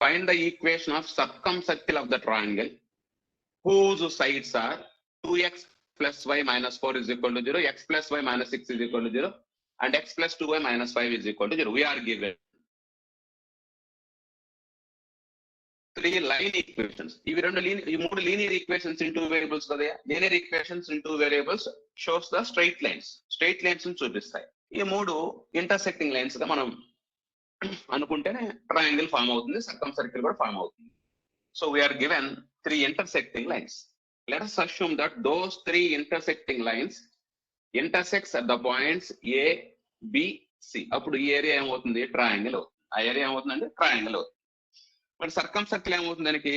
find the equation of circumcircle of the triangle whose sides are 2x plus y minus 4 is equal to 0, x plus y minus 6 is equal to 0, and x plus 2y minus 5 is equal to 0. We are given 3 line equations. ఈ మూడు linear equations in two variables కదా. linear equations in two variables shows the straight lines. straight lines ని చూపిస్తాయి. ఈ మూడు intersecting lines గా మనం అనుకుంటేనే ట్రయాంగిల్ ఫామ్ అవుతుంది, సర్కంసర్కిల్ కూడా ఫామ్ అవుతుంది. So we are given 3 intersecting lines. Let us assume that those 3 intersecting lines intersects at the points A, B, C. అప్పుడు ఈ ఏరియా ఏమవుతుంది? ట్రయాంగిల్. ఆ ఏరియా ఏమవుతుందంటే ట్రయాంగిల్. మరి సర్కంసర్కిల్ ఏమవుతుంది దానికి?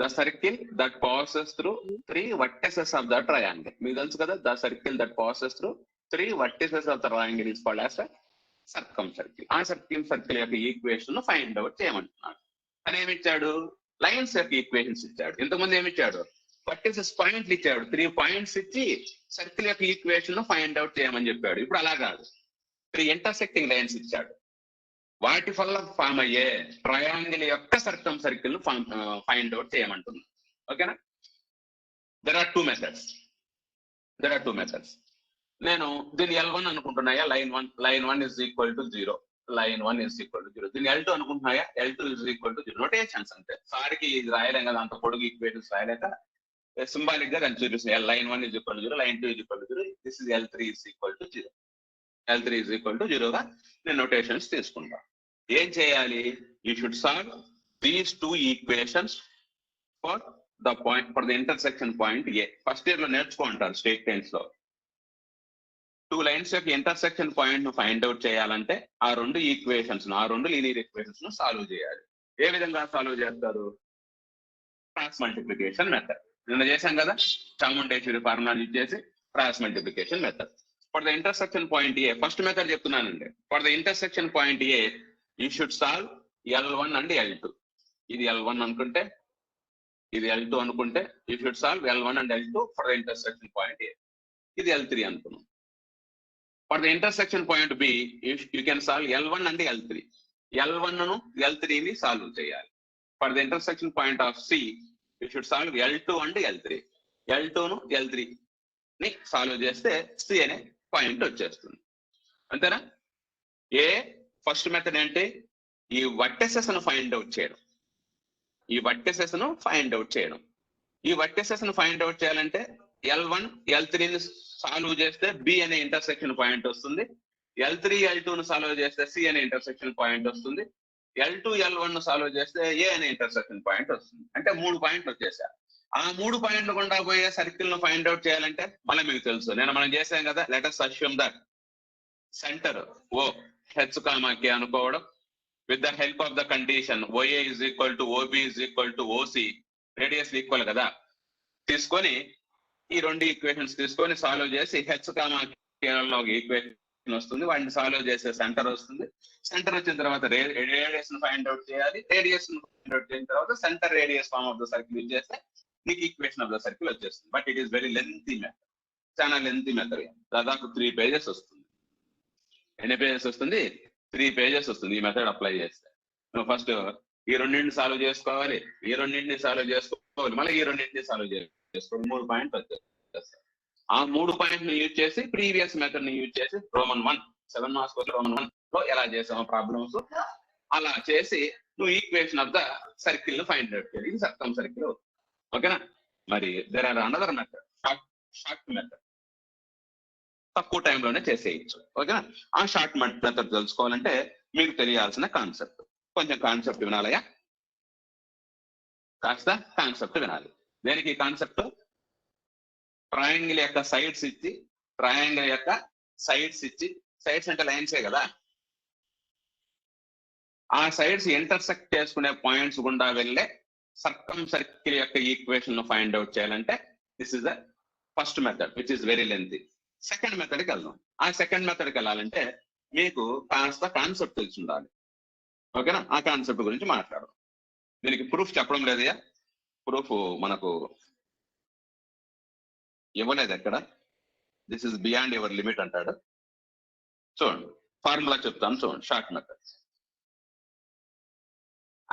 The circle that passes through 3 vertices of the triangle. మీకు తెలుసు కదా, the circle that passes through 3 vertices of the triangle is called as a circumcircle. ఆ సర్కిల్ యొక్క ఈక్వేషన్ ఫైండ్ అవుట్ చేయమంటున్నాడు. అని ఏమి ఇచ్చాడు? లైన్స్ యొక్క ఈక్వేషన్స్ ఇచ్చాడు. ఇంతకుముందు ఏమి ఇచ్చాడు? vertices పాయింట్లు ఇచ్చాడు. 3 పాయింట్స్ ఇచ్చి సర్కిల్ యొక్క ఈక్వేషన్ ఫైండ్ అవుట్ చేయమని చెప్పాడు. ఇప్పుడు అలా కాదు, 3 ఇంటర్సెక్టింగ్ లైన్స్ ఇచ్చాడు. వాటి వల్ల ఫామ్ అయ్యే ట్రయాంగిల్ యొక్క సర్కంసర్కిల్ ఫైండ్ అవుట్ చేయమంటున్నాడు. ఓకేనా? There are two methods. నేను దీన్ని L1 అనుకుంటున్నాయా? Line 1 is equal to 0. Line 1 is equal to 0. దీన్ని L2 అనుకుంటున్నాయా? L2 is equal to 0. Notations అంతే. సారికి ఇది రాయలేం కదా, అంత పొడుగు ఈక్వేషన్స్ రాయలేక సింబాలిక్ గా దాన్ని చూపిస్తుంది. Line 1 is equal to 0, line 2 is equal to 0, this is L3 is equal to 0. L3 is equal to 0 గా నేను నోటేషన్స్ తీసుకుంటా. ఏం చేయాలి? You should solve these 2 equations for the intersection point A. First year లో నేర్చుకుంటారు straight lines లో. 2 lines యొక్క intersection point ను ఫైండ్ అవుట్ చేయాలంటే ఆ 2 ఈక్వేషన్స్, ఆ 2 లీనియర్ ఈక్వేషన్స్ ను సాల్వ్ చేయాలి. ఏ విధంగా సాల్వ్ చేస్తారు? Cross multiplication method. నిన్న చేశాం కదా, చాముండేశ్వరి ఫార్ములా యూజ్ చేసి cross multiplication method. For the intersection point A, first method చెప్తున్నానండి. For the intersection point A you should solve L1 and L2. ఇది L1 అనుకుంటే, ఇది L2 అనుకుంటే you should solve L1 and L2 for the intersection point A. ఇది L3 అనుకున్నాం. For the intersection point B, you can solve L1 and L3. L1 ను L3 ని solve చేయాలి. For the intersection point of C, you should solve L2 and L3. L2 ను L3 ని solve చేస్తే C అనే point వచ్చేస్తుంది. అంతేనా? First method అంటే ఈ vertices ను ఫైండ్ అవుట్ చేయడం. ఈ vertices ను ఫైండ్ అవుట్ చేయాలంటే L1, L3 ని సాల్వ్ చేస్తే B అనే ఇంటర్సెక్షన్ పాయింట్ వస్తుంది. L3, L2 ను సాల్వ్ చేస్తే C అనే ఇంటర్సెక్షన్ పాయింట్ వస్తుంది. L2, L1 ను సాల్వ్ చేస్తే A అనే ఇంటర్సెక్షన్ పాయింట్ వస్తుంది. అంటే 3 పాయింట్లు వచ్చేసారు. ఆ 3 పాయింట్లు గుండా పోయే సర్కిల్ ను ఫైండ్ అవుట్ చేయాలంటే మళ్ళీ మీకు తెలుసు, మనం చేసాం కదా. Let us assume that centre O H, K అనుకోవడం. With the help of the condition OA is equal to OB is equal to OC, radius equal కదా, తీసుకొని ఈ 2 ఈక్వేషన్స్ తీసుకొని సాల్వ్ చేసి H, K ఈక్వేషన్ వస్తుంది. వాటిని సాల్వ్ చేసే centre వస్తుంది. సెంటర్ వచ్చిన తర్వాత రేడియస్ ను ఫైండ్ అవుట్ చేయాలి. రేడియస్ ను ఫైండ్ అవుట్ చేసిన తర్వాత centre radius form of the circle use చేస్తే మీకు ఈక్వేషన్ ఆఫ్ ద సర్కిల్ వచ్చేస్తుంది. But it is very lengthy method, చాలా లెంతీ మెథడ్. దాదాపు 3 pages వస్తుంది. ఎన్ని పేజెస్ వస్తుంది? 3 pages వస్తుంది ఈ మెథడ్ అప్లై చేస్తే. నువ్వు ఫస్ట్ ఈ 2 సాల్వ్ చేసుకోవాలి, ఈ 2 సాల్వ్ చేసుకోవాలి, మళ్ళీ ఈ 2 సాల్వ్ చేసుకోవాలి. 3 పాయింట్లు వచ్చేస్తాయి. ఆ 3 పాయింట్లు యూజ్ చేసి ప్రీవియస్ మెథడ్ ని యూజ్ చేసి రోమన్ 1 7 మార్క్స్ రోమన్ 1 లో ఎలా చేసామో ప్రాబ్లమ్స్ అలా చేసి నువ్వు ఈక్వేషన్ ఆఫ్ ద సర్కిల్ ను ఫైండ్ అవుట్ చేయాలి. ఇది సర్కమ్ సర్కిల్. ఓకేనా? మరి there are another method, short method. తక్కువ టైంలోనే చేసేయచ్చు. ఓకేనా? ఆ షార్ట్ మెథడ్ తెలుసుకోవాలంటే మీకు తెలియాల్సిన కాన్సెప్ట్. కొంచెం కాన్సెప్ట్ వినాలయా? కాస్త కాన్సెప్ట్ వినాలి. దేనికి కాన్సెప్ట్? ట్రయాంగిల్ యొక్క సైడ్స్ ఇచ్చి, సైడ్స్ అంటే లైన్సే కదా, ఆ సైడ్స్ ఇంటర్సెక్ట్ చేసుకునే పాయింట్స్ గుండా వెళ్ళే సర్కమ్ సర్కిల్ యొక్క ఈక్వేషన్ ను ఫైండ్ అవుట్ చేయాలంటే this is the first method which is very lengthy. Second మెథడ్కి వెళ్దాం. ఆ సెకండ్ మెథడ్కి వెళ్ళాలంటే మీకు కాస్త కాన్సెప్ట్ తెలిసి ఉండాలి. ఓకేనా? ఆ కాన్సెప్ట్ గురించి మాట్లాడదాం. దీనికి ప్రూఫ్ చెప్పడం లేదయా, ప్రూఫ్ మనకు ఇవ్వలేదు ఎక్కడ. This is beyond your limit అంటాడు. చూడండి, ఫార్ములా చెప్తాను చూడండి. Short method.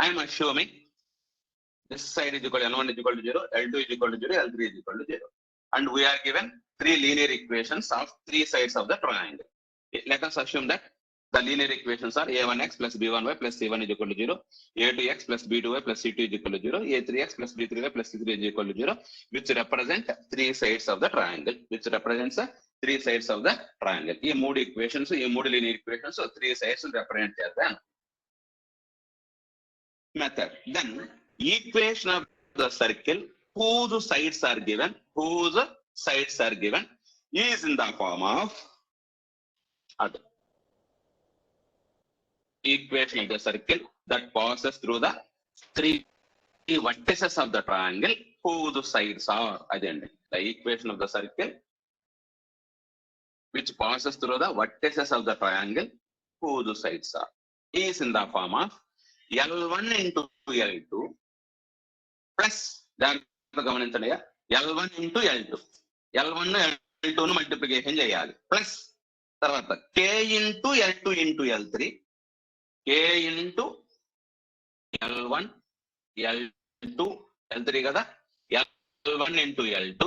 I am assuming this side is equal to L1 is equal to 0, L2 is equal to 0, L3 is equal to 0. And we are given 3 linear equations of 3 sides of the triangle. Let us assume that the linear equations are a1x plus b1y plus c1 is equal to 0, a2x plus b2y plus c2 is equal to 0, a3x plus b3y plus c3 is equal to 0, which represent 3 sides of the triangle, which represents 3 sides of the triangle. ఈ మూడు equations, ఈ మూడు linear equations 3 sides represent చేద్దాం. Method. Then equation of the circle whose sides are given is in the form of other. Equation of the circle that passes through the 3 vertices of the triangle whose sides are identical. The equation of the circle which passes through the vertices of the triangle whose sides are is in the form of L1 into L2 plus గమనించండి L1 into L2. L1 L2 ను multiplication చేయాలి plus తర్వాత K into L2 into L3, K into L1 L2 L3 కదా, L1 into L2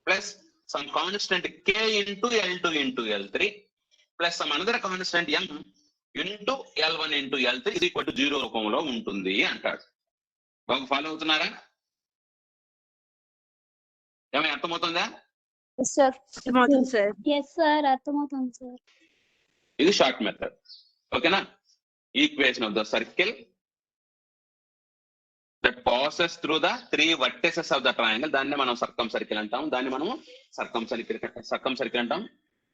plus some constant K into L2 into L3 plus some another constant M into L1 into L3 is equal to 0 రూపంలో ఉంటుంది అంటాడు. బాగా follow అవుతున్నారా? ఏమైనా అర్థమవుతుందా? ఇది short method. ఓకేనా? Equation of the circle that passes through the 3 vertices of the triangle, దాన్ని మనం సర్కం సర్కిల్ అంటాం. దాన్ని మనం సర్కం సర్కిల్ అంటాం.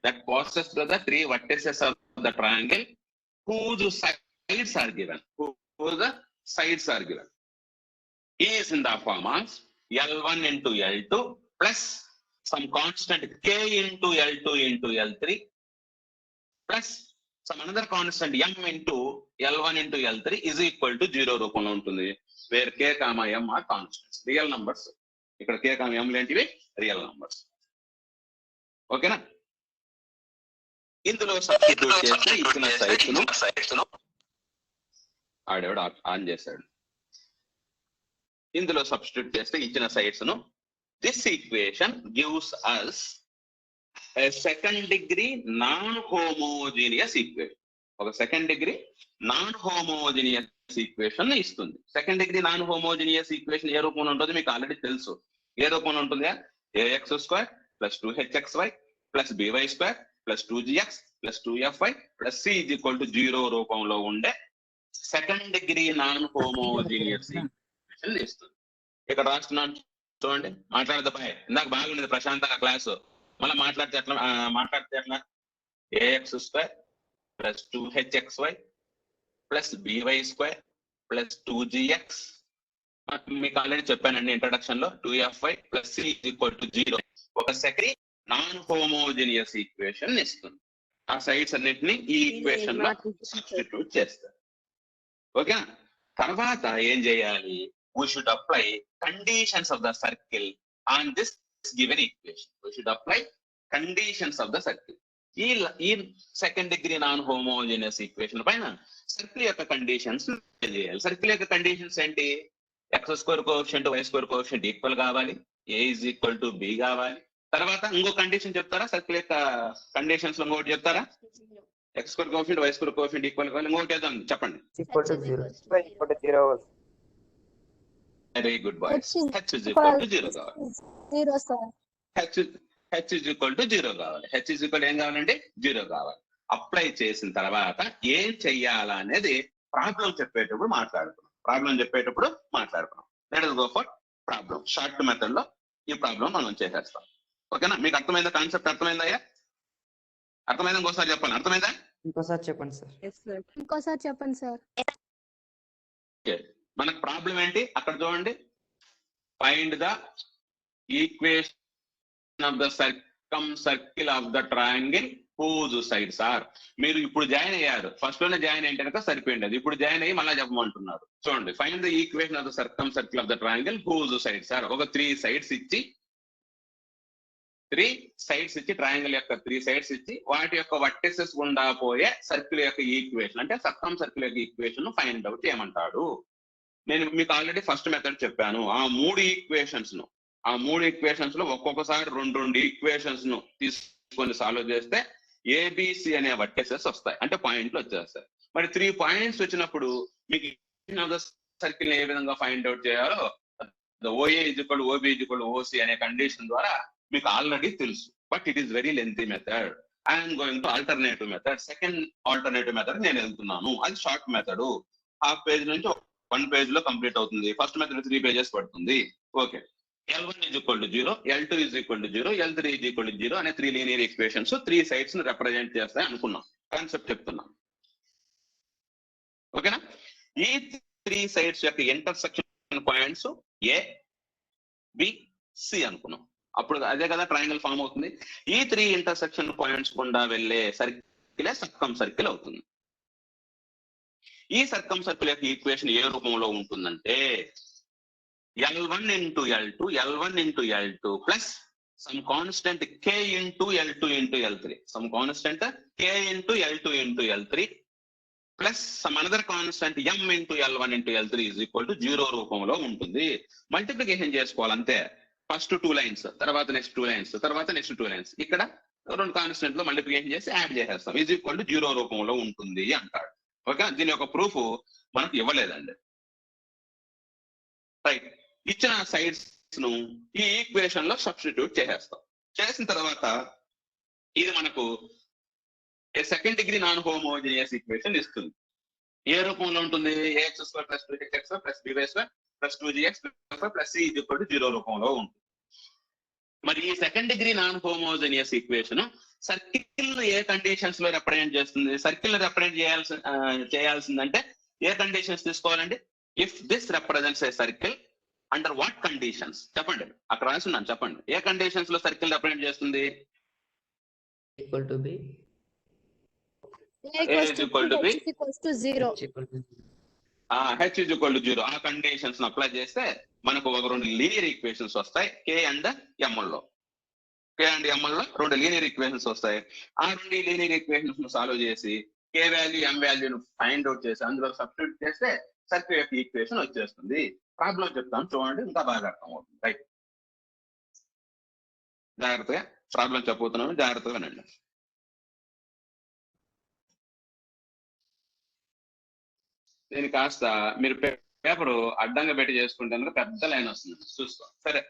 That passes through the 3 vertices of the triangle whose sides are given. Is in the form of L1 into L2 plus some constant K into L2 into L3 plus some another constant M into L1 into L3 is equal to 0 రూపంలో ఉంటుంది. Where K, M are constants, real numbers. ఇక్కడ K, M లాంటివి real numbers. ఓకేనా? ఇందులో substitute చేస్తే ఇచ్చిన sides ను ఆడేవాడు ఆన్ చేశాడు. ఇందులో సబ్స్టిట్యూట్ చేస్తే ఇచ్చిన సైడ్స్ ను this equation gives us a second degree non-homogeneous equation. ఒక second degree non homogeneous equation ఇస్తుంది. Second degree non homogeneous equation ఏ రూపంలో ఉంటుంది మీకు ఆల్రెడీ తెలుసు. ఏ రూపంలో ఉంటుంది? ax² plus 2hxy plus by² plus 2gx plus 2fy plus c is equal to 0 రూపంలో ఉండే second degree non homogeneous equation ఇస్తుంది. ఇక్కడ రాస్తున్నాను చూడండి. మాట్లాడదాం. ఇందాక బాగుండేది ప్రశాంతంగా క్లాసు. మళ్ళీ మాట్లాడితే ఎట్లా? ax² plus 2hxy plus by² plus 2gx. మీకు ఆల్రెడీ చెప్పానండి ఇంట్రడక్షన్ లో 2fy plus c is equal to 0. ఒక సెకండ్ నాన్ హోమోజీనియస్ ఈక్వేషన్ ఇస్తుంది. ఆ సైడ్స్ అన్నిటిని ఈ ఈక్వేషన్ లో సబ్స్టిట్యూట్ చేస్తారు. ఓకే, తర్వాత ఏం చేయాలి? We should apply conditions of the circle on this given equation. We should apply conditions of the circle. ఈ second degree non homogeneous equation పైన సర్కిల్ యొక్క కండిషన్స్ చేయాలి. సర్కిల్ యొక్క కండిషన్స్ ఏంటి? x² coefficient y² coefficient equal కావాలి, a is equal to b కావాలి. తర్వాత ఇంకో కండిషన్ చెప్తారా? సర్కిల్ యొక్క కండిషన్స్ లో ఇంకోటి చెప్తారా? x² coefficient y² coefficient equal కావాలి. ఇంకోటి చేద్దాం, చెప్పండి. Very good boys. h is equal to 0 కావాలి. h is equal to 0 కావాలి. h is equal ఏం కావాలంటే 0 కావాలి. అప్లై చేసిన తర్వాత ఏం చెయ్యాలా అనేది ప్రాబ్లం చెప్పేటప్పుడు మాట్లాడుకున్నాం. Let us go for problem. Short method లో ఈ ప్రాబ్లం మనం చేసేస్తాం. ఓకేనా? మీకు అర్థమైందా? కాన్సెప్ట్ అర్థమైందా? అర్థమైందా? ఇంకోసారి చెప్పండి. అర్థమైందా? ఇంకోసారి చెప్పండి సార్. మనకు ప్రాబ్లం ఏంటి అక్కడ చూడండి. Find the equation of the circle of the triangle whose sides are. మీరు ఇప్పుడు జాయిన్ అయ్యారు, ఫస్ట్ లోనే జాయిన్ అయితే కనుక సరిపోయింది. ఇప్పుడు జాయిన్ అయ్యి మళ్ళీ చెప్పమంటున్నారు. చూడండి, find the equation of the circle of the triangle whose sides are. ఒక 3 sides ఇచ్చి త్రీ సైడ్స్ ఇచ్చి ట్రయాంగిల్ యొక్క 3 సైడ్స్ ఇచ్చి వాటి యొక్క వర్టిసెస్ గుండా పోయే సర్కిల్ యొక్క ఈక్వేషన్ అంటే సర్కం సర్కిల్ యొక్క ఈక్వేషన్ ఫైండ్ అవుట్ చేయమంటాడు. నేను మీకు ఆల్రెడీ ఫస్ట్ మెథడ్ చెప్పాను. ఆ మూడు ఈక్వేషన్స్ లో ఒక్కొక్కసారి రెండు ఈక్వేషన్స్ ను తీసుకొని సాల్వ్ చేస్తే ఏబిసి అనే వర్టిసెస్ వస్తాయి, అంటే పాయింట్లు వచ్చేస్తాయి. మరి 3 పాయింట్స్ వచ్చినప్పుడు మీకు సర్కిల్ ఏ విధంగా ఫైండ్ అవుట్ చేయాలో OA equal OB equal OC అనే కండిషన్ ద్వారా మీకు ఆల్రెడీ తెలుసు. But it is very lengthy method. I'm going to alternative method. Second alternative method నేను వెళ్తున్నాను. అది షార్ట్ మెథడ్. హాఫ్ పేజ్ నుంచి 1 పేజ్ లో కంప్లీట్ అవుతుంది. ఫస్ట్ మెథడ్ 3 పేజెస్ పడుతుంది. Okay, L1 is equal to 0, L2 is equal to 0, L3 is equal to 0 అనే 3 linear equations 3 sides ని represent చేస్తాయి అనుకున్నాం. కాన్సెప్ట్ చెప్తున్నాం. ఓకేనా? ఈ 3 సైడ్స్ యొక్క intersection points A B C అనుకున్నాం. అప్పుడు అదే కదా ట్రయాంగిల్ ఫామ్ అవుతుంది. ఈ 3 ఇంటర్సెక్షన్ పాయింట్స్ గుండా వెళ్ళే సర్కిల్ సర్కం సర్కిల్ అవుతుంది. ఈ సర్కం సర్కిల్ యొక్క ఈక్వేషన్ ఏ రూపంలో ఉంటుందంటే L1 into L2 plus some constant K into L3, some constant K into L3 plus some another constant M into L3 is equal to 0 రూపంలో ఉంటుంది. మల్టిప్లికేషన్ చేసుకోవాలంతే. ఫస్ట్ 2 లైన్స్, తర్వాత next 2 lines, తర్వాత next 2 lines. ఇక్కడ 2 constant లో multiplication చేసి add చేసేస్తాం. Is equal to 0 రూపంలో ఉంటుంది అంటాడు. ఓకే, దీని యొక్క ప్రూఫ్ మనకు ఇవ్వలేదండి. రైట్, ఇచ్చిన సైడ్స్ ను ఈ ఈక్వేషన్ లో సబ్స్టిట్యూట్ చేసేస్తాం. చేసిన తర్వాత ఇది మనకు second degree non homogeneous equation ఇస్తుంది. ఏ రూపంలో ఉంటుంది? ax² + 2x² + by² + 2gx + c = 0 రూపంలో ఉంటుంది. మరి ఈ second degree non homogeneous equation circle ఏ కండిషన్స్ లో రిప్రజెంట్ చేస్తుంది? సర్కిల్ రిప్రజెంట్ చేయాల్సిందంటే ఏ కండిషన్స్ తీసుకోవాలండి? If this represents a circle under what conditions చెప్పండి. అక్కడ రాస్తున్నాను, చెప్పండి. ఏ కండిషన్స్ లో సర్కిల్ రిప్రజెంట్ చేస్తుంది? equal to b, A is equal to b, H equals to 0. h equal to h is equal to 0. ఆ కండిషన్స్ అప్లై చేస్తే మనకు ఒక 2 లీనియర్ ఈక్వేషన్స్ వస్తాయి. K అండ్ M లో 2 లీనియర్ ఈక్వేషన్స్ వస్తాయి. ఆ 2 లీనియర్ ఈక్వేషన్స్ ను సాల్వ్ చేసి K వాల్యూ M వాల్యూను ఫైండ్ అవుట్ చేసి అందులో సబ్స్టిట్యూట్ చేస్తే సర్కిల్ యొక్క ఈక్వేషన్ వచ్చేస్తుంది. ప్రాబ్లం చెప్తాను చూడండి, ఇంకా బాగా అర్థం అవుతుంది. రైట్, జాగ్రత్తగా ప్రాబ్లం చెప్పబోతున్నాను, జాగ్రత్తగా నండి. దీన్ని కాస్త మీరు పేపర్ అడ్డంగా పెట్టి చేసుకుంటే పెద్ద లైన్ వస్తుంది, చూసుకో. సరే,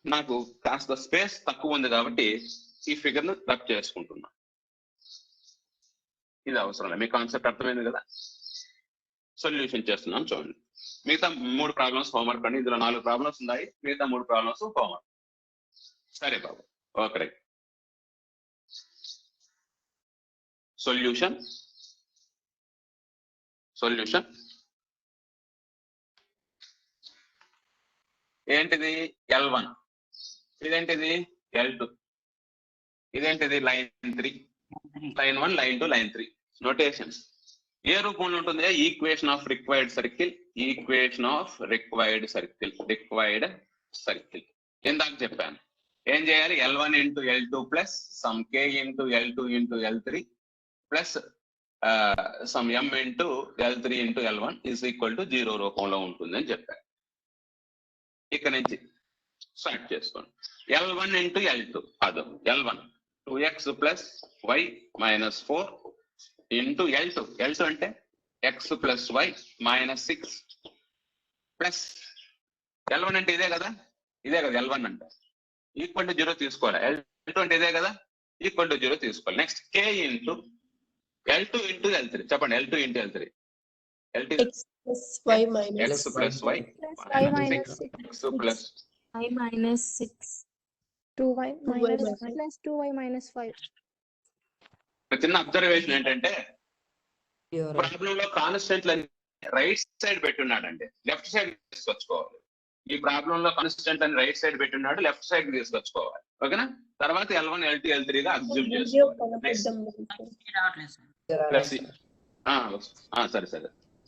నాకు కాస్త స్పేస్ తక్కువ ఉంది కాబట్టి ఈ ఫిగర్ ను రబ్ చేసుకుంటున్నా. ఇది అవసరం లేదు, మీ కాన్సెప్ట్ అర్థమైంది కదా. సొల్యూషన్ చేస్తున్నాను చూడండి. మిగతా 3 ప్రాబ్లమ్స్ హోంవర్క్ అండి. ఇందులో 4 ప్రాబ్లమ్స్ ఉన్నాయి, మిగతా 3 ప్రాబ్లమ్స్ హోంవర్క్. సరే బాబు, ఓకే రైట్. సొల్యూషన్ ఏంటిది? L1. ఇదేంటిది? L2. ఇదేంటిది? Line 3. Line 1, line 2, line 3. Notations ఏ రూపంలో ఉంటుంది? Equation of required circle. ఇందాక చెప్పాను. ఏం చేయాలి? L1 into L2 plus some K into L2 into L3 plus some M into L3 into L1 is equal to 0 రూపంలో ఉంటుంది అని చెప్పాను. ఇక్కడ నుంచి స్టార్ట్ చేసుకోండి. L1 into L2 అదో L1 2x plus y minus 4 into L2 అంటే x plus y minus 6 plus L1 అంటే ఇదే కదా L1 అంటే ఈక్వల్ టు 0 తీసుకోవాలి. L2 అంటే ఇదే కదా, ఈక్వల్ టు 0 తీసుకోవాలి. Next K into L2 into L3 చెప్పండి. L2 into L3 X plus y minus x plus y minus 6 x plus y minus 6 2y minus plus 2y minus 5. చిన్న observation ఏంటంటే your problem లో కాన్స్టెంట్లు right side పెట్టున్నాడండి, left side తీసుకొచ్చుకోవాలి. ఈ problem లో constant అని right side పెట్టున్నాడు, left side తీసుకొచ్చుకోవాలి. ఓకేనా? తర్వాత L1 L2 L3 గా observe చేసుకోవాలి.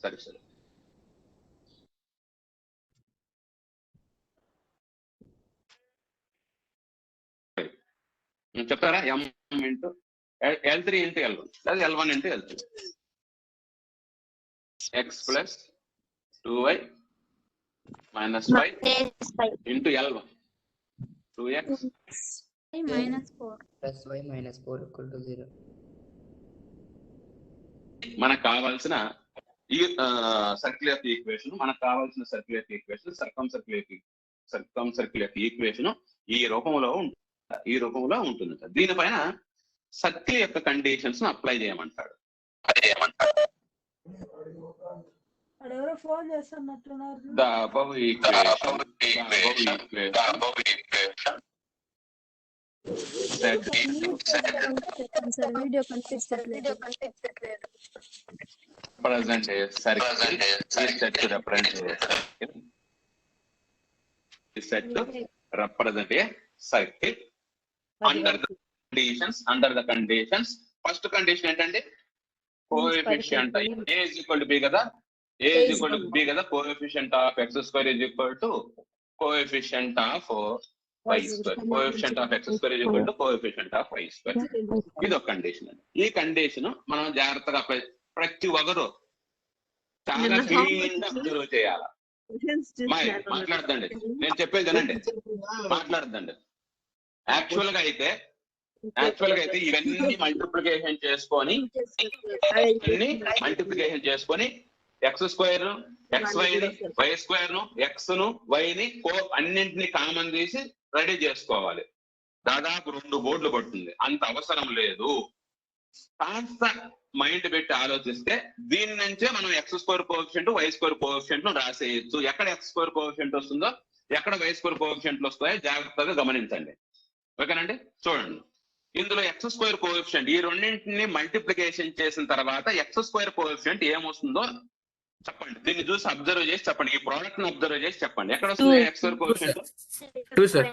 సరే చెప్తారా? m into L3 into L1 లేదా L1 into L3 x plus 2y minus 5 into L1 2x minus 4. Plus y minus 4 equal to 0. మనకు కావాల్సిన ఈ సర్కిల్ యొక్క ఈక్వేషన్, మనకు కావాల్సిన సర్కిల్ యొక్క ఈక్వేషన్, సర్కమ్ సర్కిల్ యొక్క ఈక్వేషన్ ఈ రూపంలో ఉంటుంది. దీనిపైన సర్కిల్ యొక్క కండిషన్స్ అప్లై చేయమంటాడు. ఫోన్ చేస్తున్నట్టున్నారు. The above equation Video కనిపిస్తలేదు. present a circle is set to represent a circle under the conditions. First condition ఏంటంటే coefficient a is equal to b కదా, coefficient of x square is equal to coefficient of y square. Coefficient of x square is equal to coefficient of y square. ఇది ఒక condition అండి. ఈ condition మనం జాగ్రత్తగా apply, ప్రతి ఒక్కరు చాలా క్లీన్ గా అబ్జర్వ్ చేయాలి. మాట్లాడద్దండి, నేను చెప్పేది వినండి, మాట్లాడద్దండి. యాక్చువల్ గా అయితే ఇవన్నీ మల్టిప్లికేషన్ చేసుకొని x square x y square ను ఎక్స్ ను వై ని అన్నింటినీ కామన్ తీసి రెడీ చేసుకోవాలి. దాదాపు 2 బోర్డులు పడుతుంది, అంత అవసరం లేదు. కాస్త మైండ్ పెట్టి ఆలోచిస్తే దీని నుంచే మనం x square coefficient y square coefficient ను రాసేయచ్చు. ఎక్కడ ఎక్స్ స్క్వేర్ కోఎఫిషియంట్ వస్తుందో ఎక్కడ వై స్క్వేర్ కోఎఫిషియంట్లు వస్తాయో జాగ్రత్తగా గమనించండి. ఓకేనండి, చూడండి. ఇందులో ఎక్స్ స్క్వేర్ కోఎఫిషియంట్ ఈ రెండింటిని మల్టిప్లికేషన్ చేసిన తర్వాత ఎక్స్ స్క్వేర్ కోఎఫిషియంట్ ఏమొస్తుందో చెప్పండి. దీన్ని చూసి అబ్జర్వ్ చేసి చెప్పండి. ఈ ప్రోడక్ట్ ని అబ్జర్వ్ చేసి చెప్పండి. ఎక్కడ వస్తుంది ఎక్స్ స్క్వేర్ కోఎఫిషియంట్? 2 sir.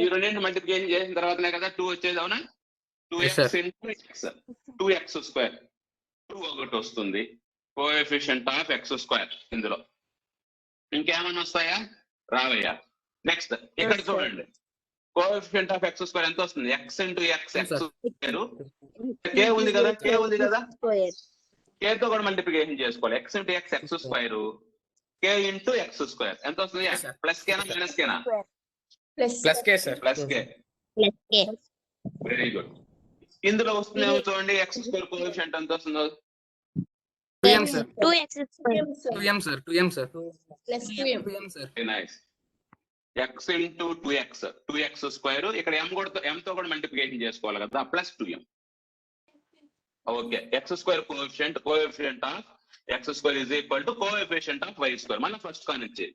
ఈ రెండింటిని మల్టిప్లికేషన్ చేసిన తర్వాతనే కదా 2 వచ్చేది, అవునా? 2x into X 2x square 2 ఒకటి వస్తుంది. Coefficient of x square. ఇందులో ఇంకేమైనా వస్తాయా? రావయ్యా. నెక్స్ట్ ఇక్కడ చూడండి, కోఎఫిషియంట్ ఆఫ్ ఎక్స్ స్క్వేర్ ఎంత వస్తుంది? x into x square. K ఉంది కదా, కే తో కూడా మల్టిప్లికేషన్ చేసుకోవాలి. x into x x square, K into x square ఎంత వస్తుంది? ప్లస్ కేనా మైనస్ కేనా? Plus k sir. Plus K. Very good. ఇందులో వస్తుందేమో చూడండి, ఎక్స్ స్క్వేర్ కోఎఫిషియంట్ ఎంత వస్తుందో? 2m sir. 2x square 2m sir. plus 2m. 2m sir. Nice. x into 2x square. ఇక్కడ m తో కూడా మల్టిప్లికేషన్ చేసుకోవాలి కదా, plus 2m. Okay, x square coefficient of x square is equal to coefficient of y square. మన first కానిచ్చి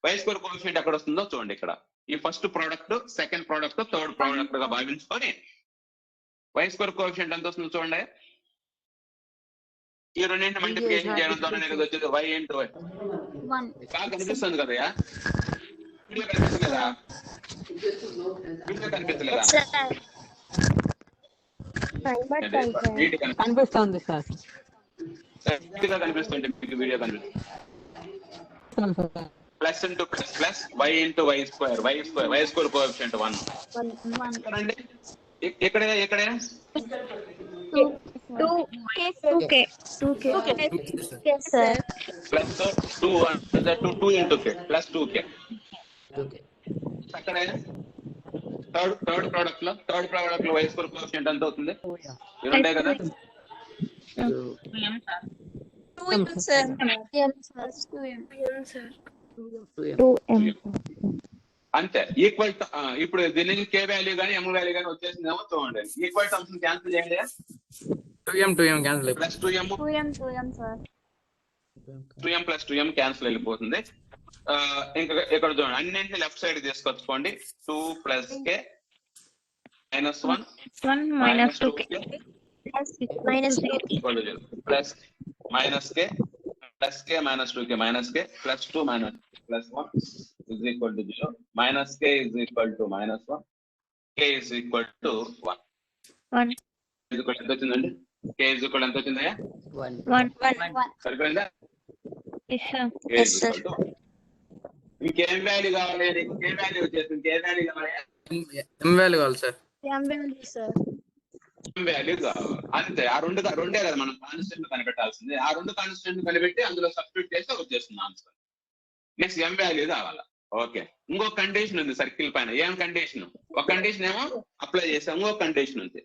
y square coefficient ఎక్కడ వస్తుందో చూడండి. ఇక్కడ ఈ first product, second product, third product గా భావించుకొని వై స్క్వేర్ కోఎఫిషియంట్ ఎంత వస్తుందో చూడండి. ఈ రెండింటి మల్టిప్లికేషన్ చేయడం ద్వారా అనేది వచ్చేది y ఇంటూ y. బాగా కనిపిస్తుంది కదయా? వీడియో కనిపిస్తలేదా? కనిపిస్తుంది సార్. కనిపిస్తుంది మీకు వీడియో కనిపిస్తుంది. Plus into plus y into y square coefficient 1. ఇక్కడ plus 2 into k plus 2k. అక్కడ థర్డ్ ప్రోడక్ట్ లో వై స్క్వేర్ కోఎఫిషియంట్ ఎంత అవుతుంది? ఇవి ఉంటాయి కదా. అంతే. ఈక్వల్ ఇప్పుడు దీని నుంచి కే వాల్యూ కానీ ఎం వాల్యూ కానీ వచ్చేసిందేమో చూడండి. ఈక్వల్ టర్మ్స్ క్యాన్సిల్ చేయండి. 2m cancel. Plus 2m plus 2m cancel వెళ్ళిపోతుంది. ఇంకా ఇక్కడ చూడండి, అన్నింటినీ లెఫ్ట్ సైడ్ తీసుకొచ్చుకోండి. 2 plus K minus 1 minus 2k plus minus K plus K minus 2k minus K plus 2 minus plus 1 is equal to 0. Minus k is equal to minus 1. K is equal to 1. 1 is equal to ఎంత వచ్చిందండి? K is equal to ఎంత వచ్చిందయ్యా? 1 సరిపోయిందా? K is equal to 1. ఇంకేం value కావాలి? K value వచ్చేసింది. K value కావాలి, m value కావాలి sir. M value, sir. Value కావాలి అంతే. ఆ రెండే కదా మనం కాన్స్టెంట్ కనిపెట్టాల్సింది. ఆ రెండు కాన్స్టెంట్ కనిపెట్టి అందులో సబ్స్టిట్యూట్ చేస్తే వచ్చేస్తుంది ఆన్సర్. నెక్స్ట్ M వాల్యూ కావాలా. ఓకే, ఇంకొక కండిషన్ ఉంది సర్కిల్ పైన. ఏం కండిషన్? ఒక కండిషన్ ఏమో అప్లై చేసాం, ఇంకొక కండిషన్ ఉంది.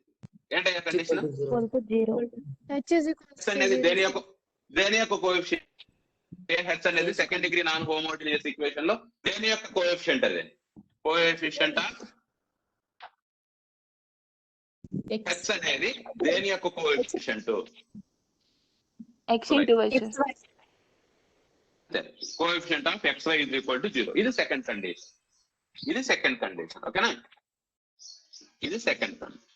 ఏంటయ్యా కండిషన్? H అనేది దేని యొక్క కోఎఫిషియంట్? హెచ్ అనేది second degree non homogeneous equation లో దేని యొక్క కోఎఫిషియంట్? అది కోఎఫిషియంట్ ఆఫ్ హెచ్ అనేది దేని యొక్క coefficient? Coefficient of xy is equal to 0. ఇది సెకండ్ కండిషన్. ఓకేనా? ఇది సెకండ్ కండిషన్.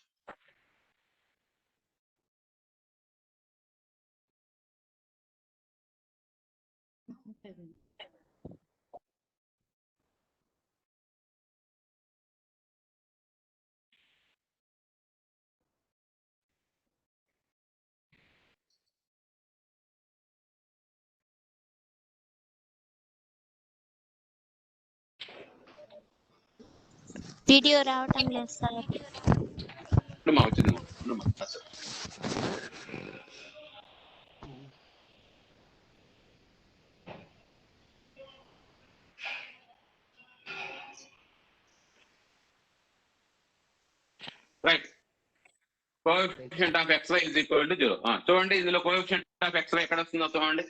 వీడియో రావటం లేదు సార్. వచ్చింది. Right. Coefficient of xy is equal to 0. చూడండి, ఇందులో కోఎఫిషియంట్ ఆఫ్ xy ఎక్కడ వస్తుందో చూడండి.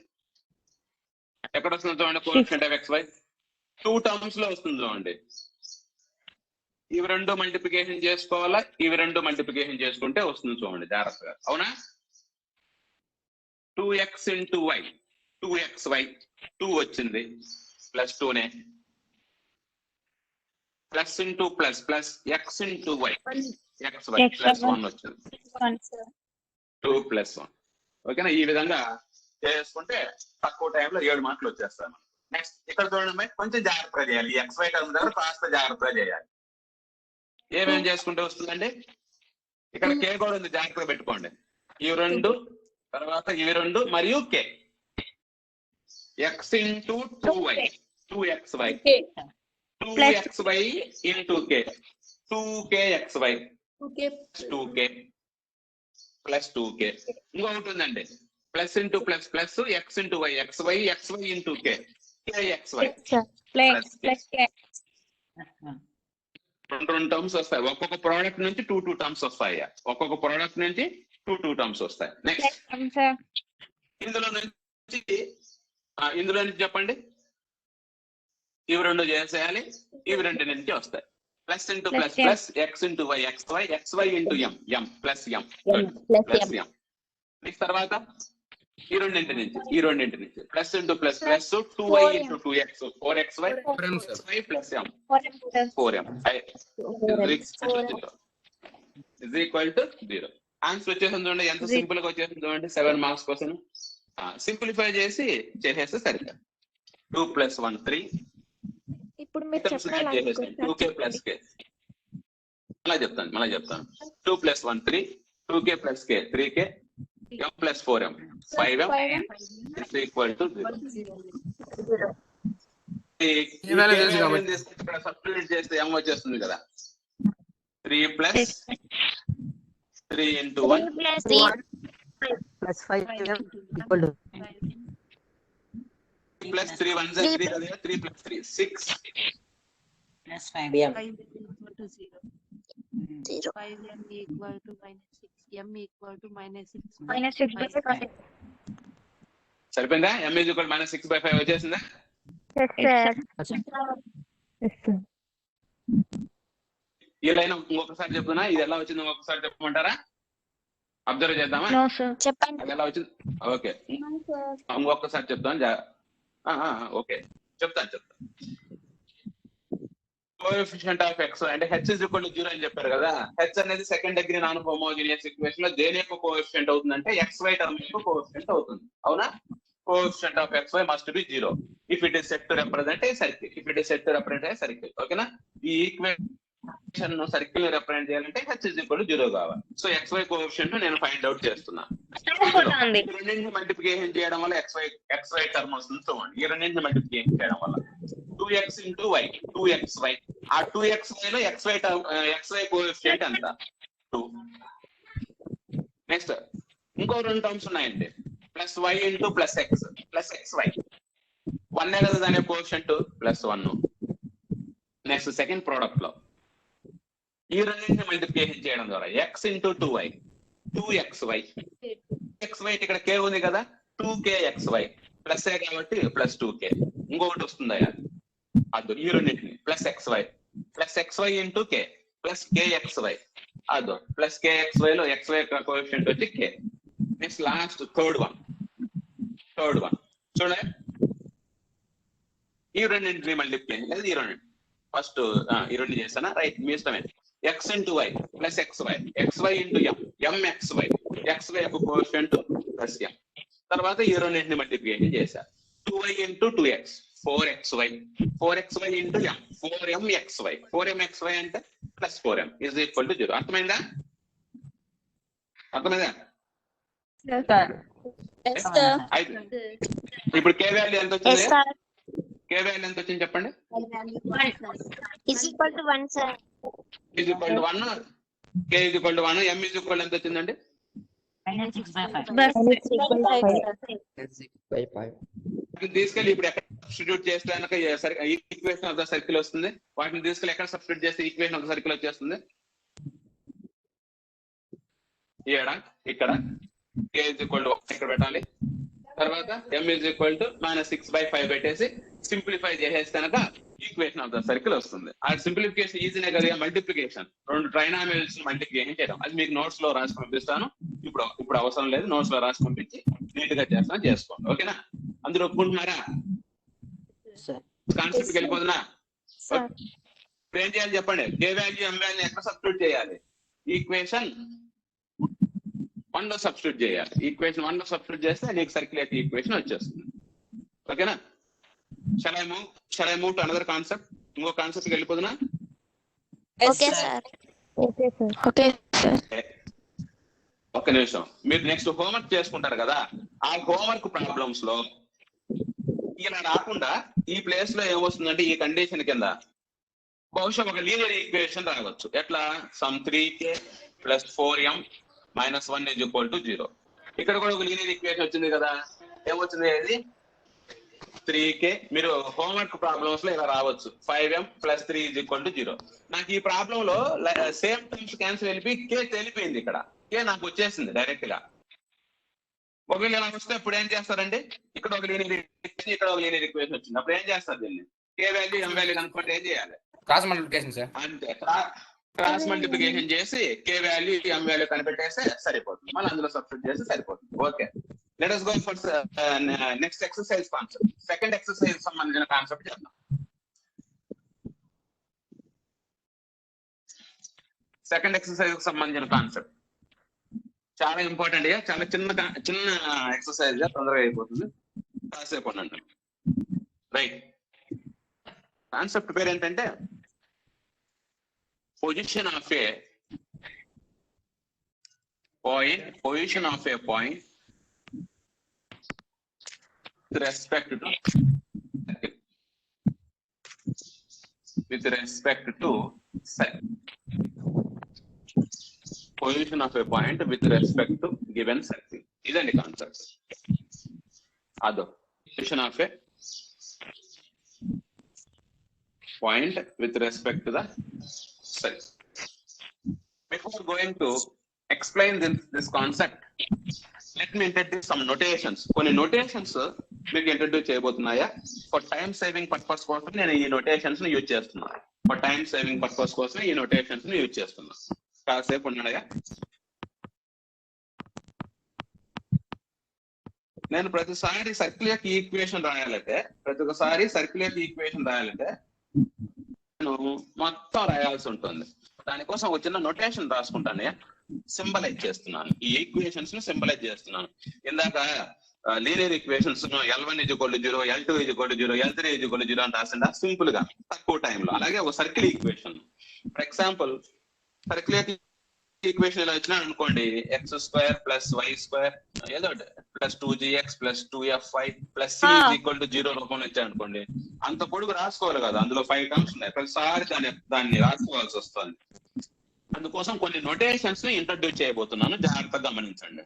కోఎఫిషియంట్ ఆఫ్ xy 2 టర్మ్స్ లో వస్తుంది చూడండి. ఇవి రెండు మల్టిప్లికేషన్ చేసుకోవాలా, ఇవి రెండు మల్టిప్లికేషన్ చేసుకుంటే వస్తుంది చూడండి జాగ్రత్తగా. అవునా? 2x into y 2xy 2 వచ్చింది ప్లస్ 2నే plus into plus plus x into y xy plus 1 వచ్చింది 2 plus 1. ఓకేనా? ఈ విధంగా చేసుకుంటే తక్కువ టైంలో 7 మార్కులు వచ్చేస్తాను. నెక్స్ట్ ఇక్కడ చూడండి, కొంచెం జాగ్రత్తగా చేయాలి. ఈ xy టర్మ్ దగ్గర కాస్త జాగ్రత్తగా చేయాలి. ఏమేం చేసుకుంటే వస్తుందండి? ఇక్కడ k కూడా ఉంది, జాగ్రత్తగా పెట్టుకోండి. ఇవి రెండు, తర్వాత ఇవి రెండు మరియు k. x into 2y 2xy 2xy into k 2kxy 2k plus 2k. ఇంకొకటి ఉందండి, plus into plus plus x into y xy into k kxy plus k. రెండు టర్మ్స్ వస్తాయి. ఒక్కొక్క ప్రోడక్ట్ నుంచి 2 టర్మ్స్ వస్తాయి. ఒక్కొక్క ప్రోడక్ట్ నుంచి 2 టర్మ్స్ వస్తాయి. నెక్స్ట్ ఇందులో నుంచి చెప్పండి. ఇవి రెండు చేసేయాలి, ఇవి రెండు నుంచి వస్తాయి. Plus into plus plus x into y xy into m plus m plus m. Next తర్వాత ఈ రెండింటి నుంచి plus into plus plus 2y into 2x 4xy plus m 4m is equal to 0. Answer వచ్చేసింది చూడండి, ఎంత సింపుల్ గా వచ్చేసింది చూడండి. 7 మార్క్స్ కోసం సింప్లిఫై చేసేస్తే సరిగ్గా 2 plus 1 3. ఇప్పుడు మీరు చెప్పాలి 2k plus k. మళ్ళీ చెప్తాను 2 plus 1 3 2k plus k 3k m plus 4m 5m is equal to 0. ఇక్కడ సబ్స్టిట్యూట్ చేస్తే m వచ్చేస్తుంది కదా. 3 plus 3 into 1 plus 5 equal to plus 3 1 is 3 కదా. 3 plus 3 6 plus 5m 5 m equal to minus 6 m equal to minus 6 సరిపోయిందా? m is equal to minus 6/5 వచ్చేసిందా? ఈ line ఇంకొకసారి చెప్తున్నా, ఇది ఎలా వచ్చింది ఇంకొకసారి చెప్పమంటారా? అబ్జర్వ్ చేద్దామా? చెప్పండి. అది ఎలా వచ్చింది? ఓకే, ఇంకొకసారి చెప్తాను. ఓకే, చెప్తాను. కోఎఫిషియంట్ ఆఫ్ x అంటే h is equal to 0 అని చెప్పారు కదా. h అనేది second degree non homogeneous equation లో దేని యొక్క కోఎఫిషియంట్ అవుతుందంటే xy టర్మ్ యొక్క కోఎఫిషియంట్ అవుతుంది. అవునా? Coefficient of xy must be 0 if it is set to represent a circle. ఓకేనా? ఈ ఈక్వేషన్ సర్కిల్ ని రిప్రజెంట్ చేయాలంటే h is equal to 0 కావాలి. సో xy కోఎఫిషియంట్ నేను ఫైండ్ అవుట్ చేస్తున్నా. రెండింటిని మల్టిప్లికేషన్ చేయడం వల్ల xy టర్మ్ వస్తుంది చూడండి. ఈ రెండింటిని మల్టిప్లికేషన్ చేయడం వల్ల 2x into y 2xy ఆ 2xy లో xy కోఎఫిషియంట్ ఎంత 2. నెక్స్ట్ ఇంకో రెండు టర్మ్స్ ఉన్నాయండి plus y into plus x plus xy 1 కదా దాని కోఎఫిషియంట్ +1. నెక్స్ట్ సెకండ్ ప్రోడక్ట్ లో ఈ రెండింటిని మల్టిప్లికేషన్ చేయడం ద్వారా x into 2y 2xy xy ఇక్కడ k ఉంది కదా 2kxy ప్లస్ ఏ కాబట్టి ప్లస్ 2k. ఇంకొకటి వస్తుందయ్యా అదో ఈ రెండింటిని plus xy into k plus kxy అదో ప్లస్ kxy లో xy కోఎఫిషియంట్ వచ్చి k. Next last third one చూడండి ఈ రెండింటిని మల్టిప్లికేషన్ లేదు ఈ రెండు ఫస్ట్ ఈ రెండు చేస్తానా రైట్ మీ ఇష్టమే x into y plus xy into mxy xy యొక్క కోఎఫిషియంట్ ప్లస్ m. తర్వాత ఈ రెండింటిని మల్టిప్లికేషన్ చేశా 2y into 2x 4xy into m 4mxy అంటే plus 4m is equal to 0. అర్థమైందా? ఇప్పుడు k వాల్యూ ఎంత వచ్చింది? k వాల్యూ ఎంత వచ్చింది చెప్పండి? is equal to 1 sir. is equal to 1 k is equal to 1 m is equal ఎంత వచ్చిందండి? తీసుకెళ్ళి ఇప్పుడు ఎక్కడ సబ్స్టిట్యూట్ చేస్తే కనుక ఈక్వేషన్ ఆఫ్ ద సర్కిల్ వస్తుంది. వాటిని తీసుకెళ్ళి ఎక్కడ సబ్స్టిట్యూట్ చేస్తే ఈక్వేషన్ ఆఫ్ ద సర్కిల్ వచ్చేస్తుంది? ఇక్కడ k is equal to 1 ఇక్కడ పెట్టాలి. తర్వాత m is equal to -6/5 పెట్టేసి సింప్లిఫై చేసేస్తే కనుక ఈక్వేషన్ ఆఫ్ ద సర్కిల్ వస్తుంది. ఆ సింప్లిఫికేషన్ ఈజీనే కదా, మల్టిప్లికేషన్ రెండు ట్రైనామియల్స్ మల్టిప్లికేషన్ చేయడం. అది మీకు నోట్స్ లో రాసి పంపిస్తాను. ఇప్పుడు అవసరం లేదు, నోట్స్ లో రాసి పంపించి నీట్ గా చేసుకోండి. ఓకేనా? అందరూ ఒప్పుకుంటున్నారా? కాన్సెప్ట్ వెళ్ళిపోతున్నా? ఇప్పుడు ఏం చేయాలి చెప్పండి? k వాల్యూ m వాల్యూ ఎక్కడ సబ్స్టిట్యూట్ చేయాలి? ఈక్వేషన్ 1 లో సబ్స్టిట్యూట్ చేయాలి. ఈక్వేషన్ 1 లో సబ్స్టిట్యూట్ చేస్తే నీకు సర్క్యులేట్ ఈక్వేషన్ వచ్చేస్తుంది. ఓకేనా? Shall I move to another concept? ఇంకో కాన్సెప్ట్ వెళ్ళిపోతున్నా? Okay sir. Okay sir. ఒక్క నిమిషం, మీరు నెక్స్ట్ హోంవర్క్ చేసుకుంటారు కదా, ఆ హోంవర్క్ ప్రాబ్లమ్స్ లో ఇలా రాకుండా ఈ ప్లేస్ లో ఏమొస్తుందంటే ఈ కండిషన్ కింద బహుశా ఒక లీనియర్ ఈక్వేషన్ రావచ్చు. ఎట్లా? Some 3k + 4m - 1 = 0. ఇక్కడ కూడా ఒక లీనియర్ ఈక్వేషన్ వచ్చింది కదా, ఏమొచ్చింది? అది 3k. మీరు హోంవర్క్ ప్రాబ్లమ్స్ లో ఇలా రావచ్చు 5m + 3 = 0. నాకు ఈ ప్రాబ్లం లో సేమ్ టర్మ్స్ క్యాన్సిల్ వెళ్ళిపోయి k తెలిపోయింది. ఇక్కడ k నాకు వచ్చేసింది డైరెక్ట్ గా. ఒకవేళ ఇలా వస్తే ఇప్పుడు ఏం చేస్తారండి? ఇక్కడ ఒక లీనియర్ ఈక్వేషన్, ఇక్కడ ఒక లీనియర్ ఈక్వేషన్ వచ్చింది. అప్పుడు ఏం చేస్తారు? దీన్ని k వాల్యూ m వాల్యూ కనుక్కుంటే ఏం చేయాలి? Cross multiplication sir. అంతే, క్రాస్ మల్టిప్లికేషన్ చేసి k వాల్యూ m వాల్యూ కనిపెట్టేస్తే సరిపోతుంది. మళ్ళీ అందులో సబ్స్టిట్యూట్ చేస్తే సరిపోతుంది. Okay, let us go for next exercise concept. Second exercise సంబంధించిన కాన్సెప్ట్ చేద్దాం. సెకండ్ ఎక్సర్సైజ్ కి సంబంధించిన కాన్సెప్ట్ చాలా ఇంపార్టెంట్ గా, చాలా చిన్న ఎక్సర్సైజ్ గా తొందరగా అయిపోతుంది. కాసేపు ఉండండి. రైట్, కాన్సెప్ట్ పేరు ఏంటంటే position of a point with respect to circle. Position of a point with respect to given circle. Isn't the concept? Ado position of a point with respect to the circle. Before going to explain this concept, let me introduce some notations. కొన్ని notations మీకు introduce చేయబోతున్నాయా? For time saving purpose కోసం నేను ఈ notations ని use చేస్తున్నాను. For time saving purpose కోసం ఈ నోటేషన్స్ ని యూజ్ చేస్తున్నాను. కాసేపు ఉన్నాయా? నేను ప్రతిసారి సర్కిల్ యొక్క ఈక్వేషన్ రాయాలంటే నేను మొత్తం రాయాల్సి ఉంటుంది. దానికోసం ఒక చిన్న నోటేషన్ రాసుకుంటాను, సింబలైజ్ చేస్తున్నాను. ఈ ఈక్వేషన్స్ ని సింబలైజ్ చేస్తున్నాను. ఇందాక linear equations L1 = 0, L2 = 0, L3 = 0 అని రాసిందా సింపుల్ గా తక్కువ టైంలో. అలాగే ఒక circle equation, for example circle equation ఇలా వచ్చినా అనుకోండి, x square plus y square ఏదో plus 2gx plus 2fy plus c is equal to 0 రూపంలో ఇచ్చాను అనుకోండి, అంత పొడుగు రాసుకోవాలి కదా, అందులో 5 టర్మ్స్ ఉన్నాయి, ప్రతిసారి దాన్ని రాసుకోవాల్సి వస్తుంది. అందుకోసం కొన్ని నొటేషన్స్ ని ఇంట్రడ్యూస్ చేయబోతున్నాను, జాగ్రత్తగా గమనించండి.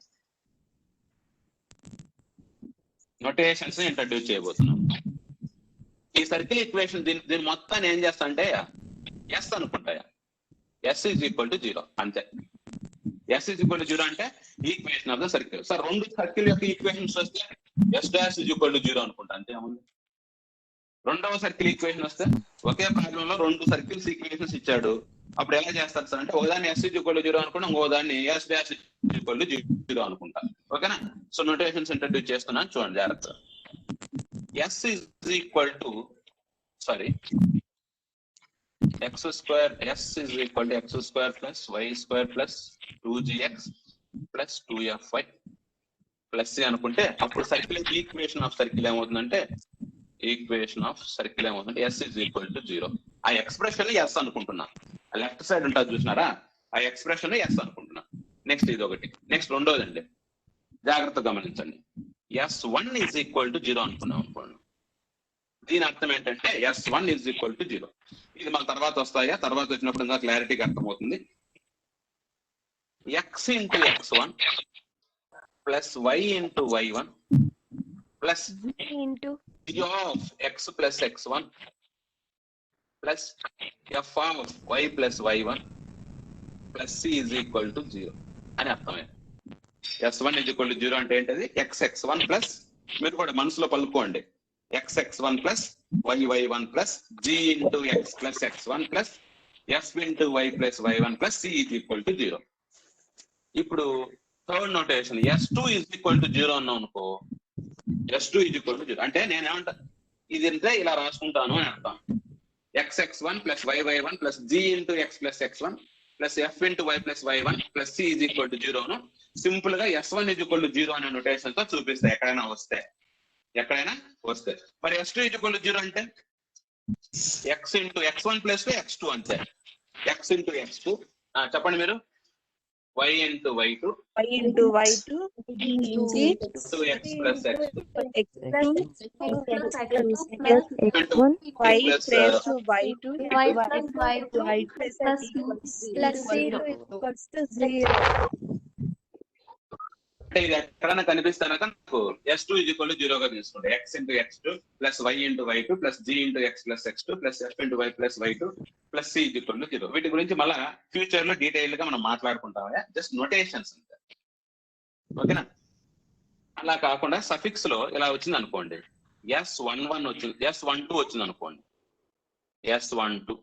నొటేషన్స్ ని ఇంట్రడ్యూస్ చేయబోతున్నాను. ఈ సర్కిల్ ఈక్వేషన్ దీని మొత్తాన్ని ఏం చేస్తా అంటే ఎస్ అనుకుంటాయా, ఎస్ ఈజ్ ఈక్వల్ టు 0 అంతే. ఎస్ ఈజ్ ఈక్వల్ టు 0 అంటే equation of the circle. Sir రెండు సర్కిల్ యొక్క ఈక్వేషన్స్ వస్తే S dash is equal to 0 అనుకుంటా, అంతే ఏముంది. రెండవ సర్కిల్ ఈక్వేషన్ వస్తే ఒకే ప్రాబ్లం లో రెండు సర్కిల్స్ ఈక్వేషన్స్ ఇచ్చాడు, అప్పుడు ఎలా చేస్తారు సార్ అంటే ఒకదాన్ని ఎస్ ఈజ్ ఈక్వల్ టు 0 అనుకుంటా, ఇంకో దాన్ని ఎస్ డాష్ ఈక్వల్ టు 0 అనుకుంటా. ఓకేనా? సో నోటేషన్స్ ఇంట్రడ్యూస్ చేస్తున్నాను, చూడండి జాగ్రత్త. S is equal to x square, s is equal to x square plus y square plus 2gx plus 2fy plus c అనుకుంటే అప్పుడు సర్కిల్ ఈక్వేషన్ ఆఫ్ సర్కిల్ ఏమవుతుందంటే s is equal to 0. ఆ expression s అనుకుంటున్నా, left side ఉంటుంది చూసినారా, ఆ expression s అనుకుంటున్నా. Next ఇది ఒకటి. నెక్స్ట్ రెండోదండి, జాగ్రత్తగా గమనించండి. s1 is equal to 0 అనుకున్నాం అనుకోండి, దీని అర్థం ఏంటంటే s1 is equal to 0. ఇది మన తర్వాత వస్తాయా, తర్వాత వచ్చినప్పుడు ఇంకా క్లారిటీగా అర్థమవుతుంది. x into x1 plus y into y1 plus g of x plus x1 plus f of y plus y1 plus c is equal to 0 అని అర్థమైంది. s1 is equal to 0 అంటే ఏంటది, xx1 plus, మీరు కూడా మనసులో పలుకోండి, xx1 plus y1 plus g into x plus x1 plus f into y plus y1 plus c is equal to 0. ఇప్పుడు third notation s2 is equal to 0 అన్నాం అనుకో, s2 is equal to 0 అంటే నేను ఏమంటా, ఇది అంటే ఇలా రాసుకుంటాను అని అర్థం. xx1 plus y1 plus g into x plus x1 plus f into y plus y1 plus c is equal to 0 ను సింపుల్ గా s1 is equal to 0 అనే నోటేషన్ తో చూపిస్తా ఎక్కడైనా వస్తే. మరి s2 is equal to 0 అంటే x into x1 plus x2 అంతే. x into x2 చెప్పండి మీరు, y into y2 into y2 into x plus x2 x1 y plus raised to y2 y plus y2 plus plus c equals to 0. అంటే ఇది ఎక్కడైనా కనిపిస్తాను నాకు s2 is equal to 0 గా తీసుకోండి. x into x2 plus y into y2 plus g into x plus x2 plus f into y plus y2 plus c is equal to 0. వీటి గురించి మళ్ళా ఫ్యూచర్ లో డీటెయిల్ గా మనం మాట్లాడుకుంటామా, జస్ట్ నోటేషన్స్ అంతే. ఓకేనా? అలా కాకుండా సఫిక్స్ లో ఇలా వచ్చింది అనుకోండి, s11 వచ్చింది, s12 వచ్చింది అనుకోండి, s12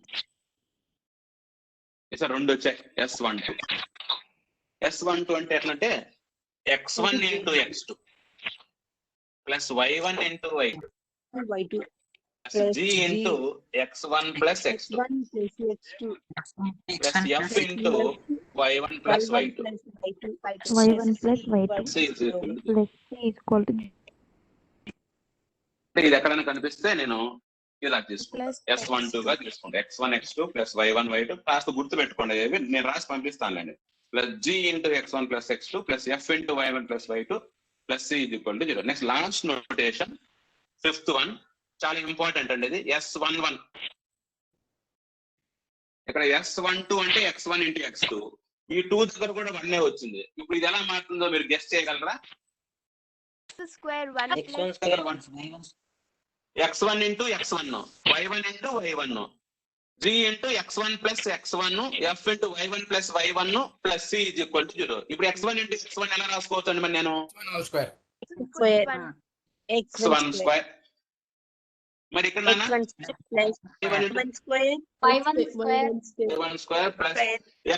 రెండు వచ్చాయి, s12 అంటే ఎట్లంటే x1 into x2 plus y1 into y2 y2 plus g into x1 plus x2 plus f into y1 plus y2 y1 plus y2 c is equal to plus c equal to ఇది ఎక్కడైనా కనిపిస్తే నేను ఇలా తీసుకుంటాను, s12 గా తీసుకుంటా. x1 x2 plus y1 y2 కాస్త గుర్తు పెట్టుకోండి, నేను రాసి పంపిస్తానులేండి. plus g into x1 plus x2 plus f into y1 plus y2 plus c is equal to 0. Next last notation, fifth one, చాలా ఇంపార్టెంట్ అండి ఇది, s11. ఇక్కడ s12 అంటే x1 into x2, ఈ 2 దగ్గర కూడా 1 వచ్చింది. ఇప్పుడు ఇది ఎలా మారుతుందో మీరు గెస్ చేయగలరా? x1 into x1 y1 into y1 g into x1 plus x1 f into y1 plus y1 plus c is equal to 0. ఇప్పుడు x1 into x1 ఎలా రాసుకోవచ్చు అండి మరి నేను, square x1 square. మరి ఇక్కడ నాన్న y1 square plus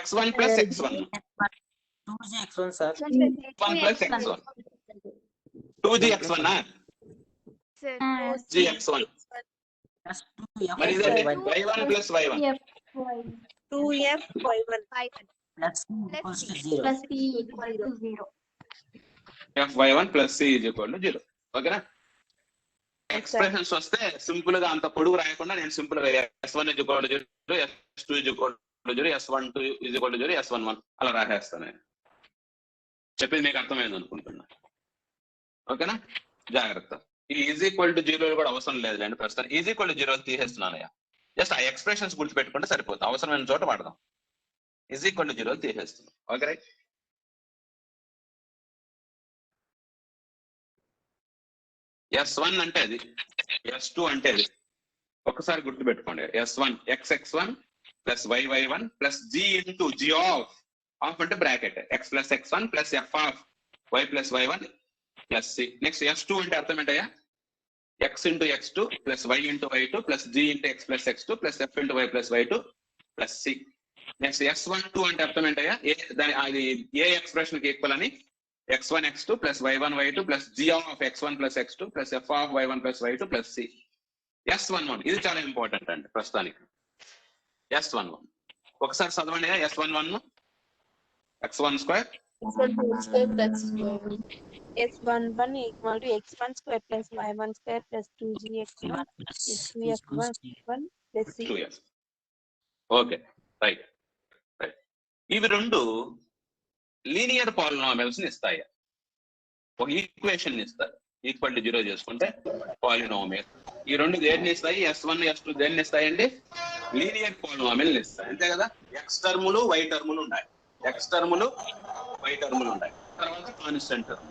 x1 plus x1 x1 sir 1 plus x1 2g x1 g x1 మరి ఇది y1 plus y1 2f y1 plus c equal to 0. f y1 plus c is equal to 0. ఓకేనా? Expressions వస్తే simple గా అంత పొడుగు రాయకుండా నేను simple గా s1 is equal to 0, s2 is equal zero S12 is equal to zero S11 అలా రాసేస్తాను నేను. చెప్పింది మీకు అర్థమైంది అనుకుంటున్నా. ఓకేనా, జాగ్రత్త. ఈ ఈజ్ ఈక్వల్ టు జీరో కూడా అవసరం లేదులేండి ప్రస్తుతం. ఈజ్ ఈక్వల్ టు జీరో తీసేస్తున్నానయ్యా. జస్ట్ ఆ ఎక్స్ప్రెషన్స్ గుర్తుపెట్టుకుంటే సరిపోతుంది, అవసరమైన చోట వాడదాం. ఈజ్ ఈక్వల్ టు జీరో తీసేస్తున్నాం. Okay right. S1 అంటే అది, S2 అంటే అది. ఒకసారి గుర్తుపెట్టుకోండి. S1 XX1 plus YY1 plus G into G of అంటే bracket X plus X1 plus F of Y plus Y1 plus C. Next S2 అంటే అర్థం ఏంటయ్యా? X into X2 plus Y into Y2 plus G into X plus X2 plus F into Y plus Y2 plus C. Next S12 అంటే అర్థం ఏంటయ్యా? అది ఏ expression కి equal అని X1 X2 plus Y1 Y2 plus G of X1 plus X2 plus F of Y1 plus Y2 plus C. S11 ఇది చాలా important అండి ప్రస్తుతానికి. S11 ఒకసారి చదవండి. S11 X1 square S11 equal to X1 square plus Y1 square plus 2GX1 plus 2F1 plus C. 2F. Okay right right. ఇవి రెండు linear polynomials ని ఇస్తాయి. ఒక ఈక్వేషన్ ఇస్తాయి. ఈక్వల్ టు జీరో చేసుకుంటే పాలినామియల్. ఈ రెండు దేన్ని ఇస్తాయి? S1 S2 దేన్ని ఇస్తాయండి? లీనియర్ పాలినామియల్ ఇస్తాయి, అంతే కదా. X టర్ములు Y టర్ములు ఉన్నాయి. X టర్ములు Y టర్ములు ఉన్నాయి. తర్వాత కాన్స్టెంట్ టర్మ్.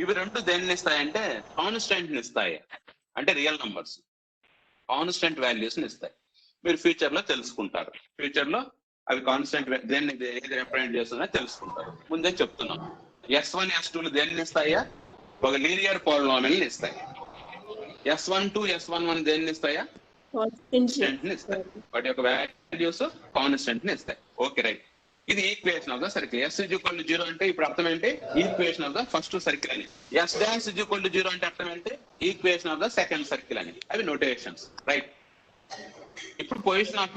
ఇవి రెండు దేన్ని ఇస్తాయంటే కాన్స్టెంట్ ని ఇస్తాయి, అంటే రియల్ నంబర్స్ కాన్స్టెంట్ వాల్యూస్ ని ఇస్తాయి. మీరు ఫ్యూచర్ లో తెలుసుకుంటారు. ఫ్యూచర్ లో అవి కాన్స్టెంట్ దేన్ని ఏది రిప్రజెంట్ చేస్తుందో తెలుసుకుంటారు. ముందే చెప్తున్నాం. S1 S2 దేన్ని ఇస్తాయా? ఒక లీనియర్ పాలినామియల్ ని ఇస్తాయి. S12 S11 దేన్ని ఇస్తాయా? కాన్స్టెంట్ ని ఇస్తాయి. వాటి యొక్క వాల్యూస్ కాన్స్టెంట్ ని ఇస్తాయి. Okay right. ఇది equation of the circle. S is equal to zero అంటే ఇప్పుడు అర్థం ఏంటి? Equation of the first circle అని. S dash is equal to zero అంటే అర్థం ఏంటి? Equation of the second circle అని. అవి నోటేషన్స్ రైట్. ఇప్పుడు position of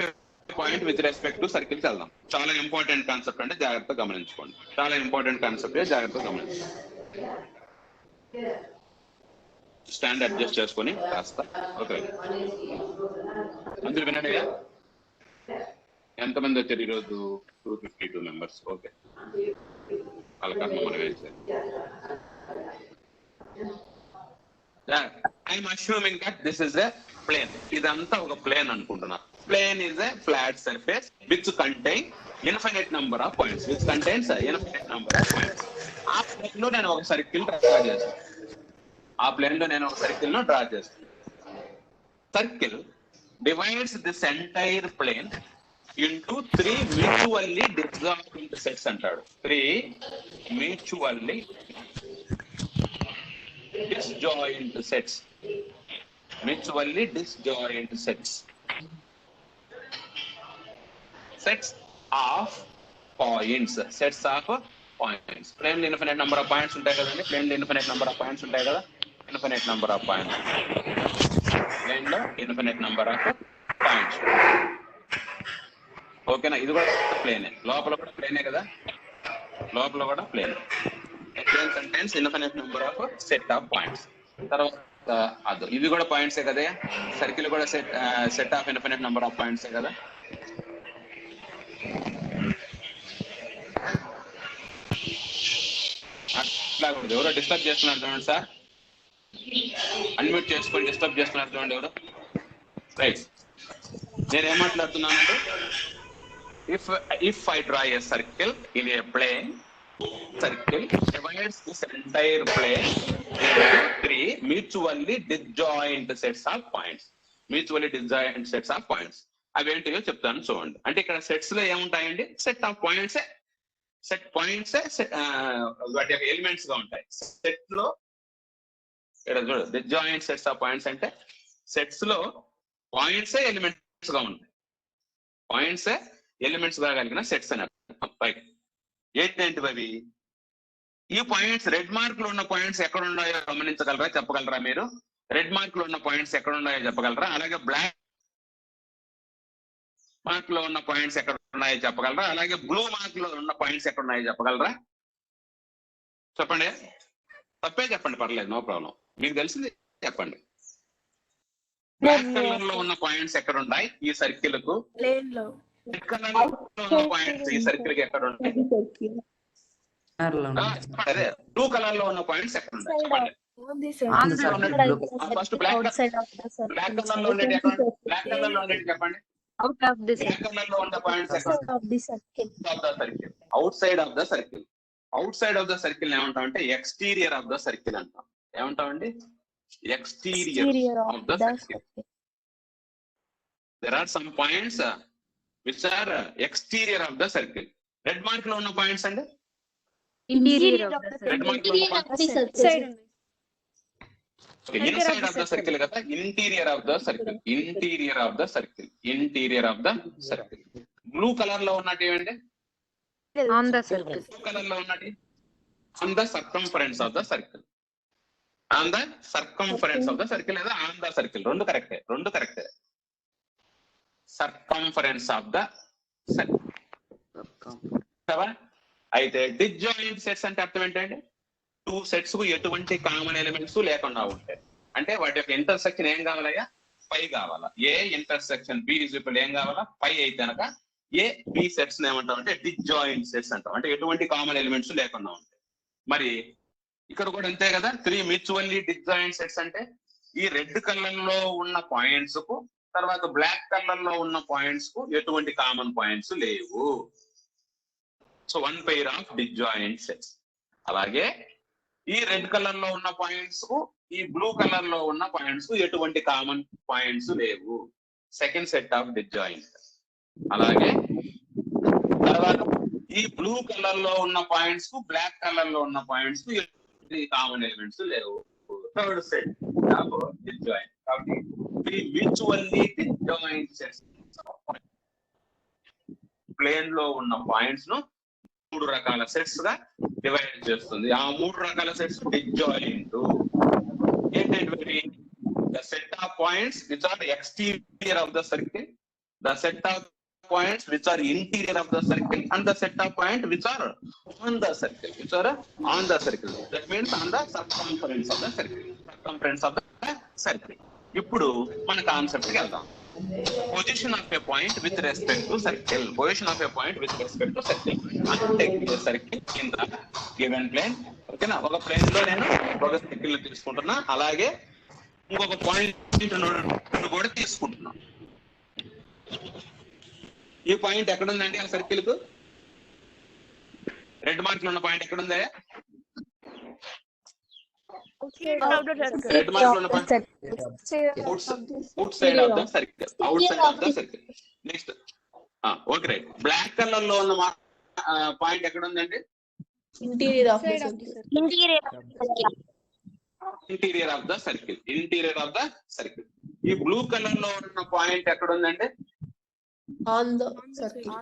point with respect to circle కి వెళ్దాం. చాలా ఇంపార్టెంట్ కాన్సెప్ట్ అంటే జాగ్రత్తగా గమనించుకోండి. చాలా ఇంపార్టెంట్ కాన్సెప్ట్, జాగ్రత్తగా గమనించుకోండి. స్టాండ్ అడ్జస్ట్ చేసుకొని కాస్త. ఓకే అందరూ వినండి. ఎంతమంది వచ్చారు ఈరోజు? 252 మెంబర్స్. ఓకే, వాళ్ళ కర్మ మనం వేసారు. I'm assuming that this is a plane. ఇదంతా ఒక ప్లేన్ అనుకుంటున్నా. Plane is a flat surface which contain infinite number of points. Which contains infinite number of points. ఆ ప్లేన్ లో నేను ఒక సర్కిల్ డ్రా చేస్తాను. ఆ ప్లేన్ లో నేను ఒక సర్కిల్ ను డ్రా చేస్తాను. Circle divides this entire plane into 3 mutually disjoint sets అంటాడు. 3 mutually disjoint sets. Mutually disjoint sets. Sets of points. Sets of points. Plane లో infinite number of points ఉంటాయి కదండి. Plane లో infinite number of points ఉంటాయి కదా. Infinite number of points. Plane లో infinite number of points. ఓకేనా? ఇది కూడా ప్లేనే. లోపల కూడా ప్లేనే కదా. లోపల కూడా plane. Plane contains infinite number of set of points. తర్వాత అది ఇవి కూడా పాయింట్సే కదా. సర్కిల్ కూడా set of infinite number of పాయింట్సే కదా. అట్లా ఎవరో డిస్టర్బ్ చేస్తున్నారు చూడండి సార్. అన్మ్యూట్ చేసుకొని డిస్టర్బ్ చేస్తున్నారు చూడండి ఎవరు. రైట్, నేనేం మాట్లాడుతున్నానంటే if I draw a circle in a plane, circle divides this entire plane into 3 mutually disjoint sets of points. Mutually disjoint sets of points. అవేంటివో చెప్తాను చూడండి. అంటే ఇక్కడ సెట్స్ లో ఏముంటాయండి? Set of points. Set points వాటి యొక్క elements గా ఉంటాయి. సెట్ లో ఇక్కడ చూడు, డిస్జాయింట్ సెట్స్ ఆఫ్ పాయింట్స్ అంటే సెట్స్ లో పాయింట్సే ఎలిమెంట్స్ గా ఉంటాయి. పాయింట్సే ఎలిమెంట్స్ గా కలిగిన సెట్స్ అని అర్థం. ఏంటంటే అవి ఈ పాయింట్స్ రెడ్ మార్క్ లో ఉన్న పాయింట్స్ ఎక్కడ ఉన్నాయో గమనించగలరా? చెప్పగలరా మీరు? రెడ్ మార్క్ లో ఉన్న పాయింట్స్ ఎక్కడ ఉన్నాయో చెప్పగలరా? అలాగే బ్లాక్ మార్క్ లో ఉన్న పాయింట్స్ ఎక్కడ ఉన్నాయో చెప్పగలరా? అలాగే బ్లూ మార్క్ లో ఉన్న పాయింట్స్ ఎక్కడ ఉన్నాయో చెప్పగలరా? చెప్పండి. తప్పే చెప్పండి, పర్లేదు, నో ప్రాబ్లం. మీకు తెలిసింది చెప్పండి. బ్లాక్ కలర్ లో ఉన్న పాయింట్స్ ఎక్కడ ఉన్నాయి ఈ సర్కిల్ కు? ప్లేన్ లో. రెడ్ కలర్ లో ఉన్న పాయింట్స్ ఈ సర్కిల్ కి ఎక్కడ ఉంటాయి? అదే బ్లూ కలర్ లో ఉన్న పాయింట్స్ ఎక్కడ ఉంటాయి చెప్పండి? ఫస్ట్ బ్లాక్ కలర్ లో ఉండేది ఎక్కడ? బ్లాక్ కలర్ లో ఉండేది చెప్పండి. Out of this. Black colour లో ఉన్న పాయింట్స్ ఎక్కడ? Outside of the circle. Outside of the circle ఏమంటాం అంటే ఎక్స్టీరియర్ ఆఫ్ ద సర్కిల్ అంటాం. ఏమంటామండి? Exterior of the circle. There are some points which are exterior of the circle. Red mark లో ఉన్న points అండి? Interior of the red mark లో ఉన్న inside of the circle కదా, interior of the circle. Interior of the circle. Interior of the circle. Blue colour లో ఉన్నట్టు ఏమండి? on the circle. Blue colour లో ఉన్నట్టు on the circumference of the circle. On the circumference of the circle లేదా on the circle, రెండు కరెక్టే, రెండు కరెక్టే. Circumference of the circle. అయితే డిస్జాయింట్ సెట్స్ అంటే అర్థం ఏంటంటే టూ సెట్స్ కు ఎటువంటి కామన్ ఎలిమెంట్స్ లేకుండా ఉంటాయి. అంటే వాటి యొక్క ఇంటర్సెక్షన్ ఏం కావాలయ్యా? పై కావాలా. A intersection B is equal ఏం కావాలా? పై అయితే కనుక ఏ బి సెట్స్ ఏమంటాం అంటే డిస్జాయింట్ సెట్స్ అంటాం. అంటే ఎటువంటి కామన్ ఎలిమెంట్స్ లేకుండా ఉంటాయి. మరి ఇక్కడ కూడా అంతే కదా, 3 మ్యూచువల్లీ డిస్జాయింట్ సెట్స్ అంటే ఈ రెడ్ కలర్ లో ఉన్న పాయింట్స్ కు తర్వాత బ్లాక్ కలర్ లో ఉన్న పాయింట్స్ కు ఎటువంటి కామన్ పాయింట్స్ లేవు. So 1 pair of disjoint sets. అలాగే ఈ రెడ్ కలర్ లో ఉన్న పాయింట్స్ కు ఈ బ్లూ కలర్ లో ఉన్న పాయింట్స్ కు ఎటువంటి కామన్ పాయింట్స్ లేవు. Second set of disjoint. అలాగే తర్వాత ఈ బ్లూ కలర్ లో ఉన్న పాయింట్స్ కు బ్లాక్ కలర్ లో ఉన్న పాయింట్స్ కు ఎటువంటి కామన్ ఎలిమెంట్స్ లేవు. Third set of disjoint. కాబట్టి ఈ మ్యూచువల్లీ డిస్జాయింట్ సెట్స్ ప్లేన్ లో ఉన్న పాయింట్స్ ను 3 రకాల సెట్స్ గా డివైడ్ చేస్తుంది. ఆ 3 రకాల సెట్స్ డిస్జాయింట్. ఏంటంటే the set of points which are exterior of the circle, the set of points which are interior of the circle and the set of point which are on the circle, which are on the circle. That means on the circumference of the circle. Circumference of the circle. ఇప్పుడు మన concept కి వెళ్దాం. Position of a point with respect to circle. Position of a point with respect to circle. Circle in the given plane. ఓకేనా? ఒక plane లో నేను ఒక circle తీసుకుంటున్నా, అలాగే ఇంకొక పాయింట్ కూడా తీసుకుంటున్నా. ఈ పాయింట్ ఎక్కడ ఉందండి? ఆ సర్కిల్ కు రెడ్ మార్క్ లో ఉన్న పాయింట్ ఎక్కడ ఉంది? రెడ్ మార్క్ లో ఉన్న point outside of the circle. Outside of the circle. Next okay right. Black colour లో ఉన్న పాయింట్ ఎక్కడ ఉందండి? Interior of the circle. Interior of the circle. ఈ బ్లూ కలర్ లో ఉన్న పాయింట్ ఎక్కడ ఉందండి? On the circle.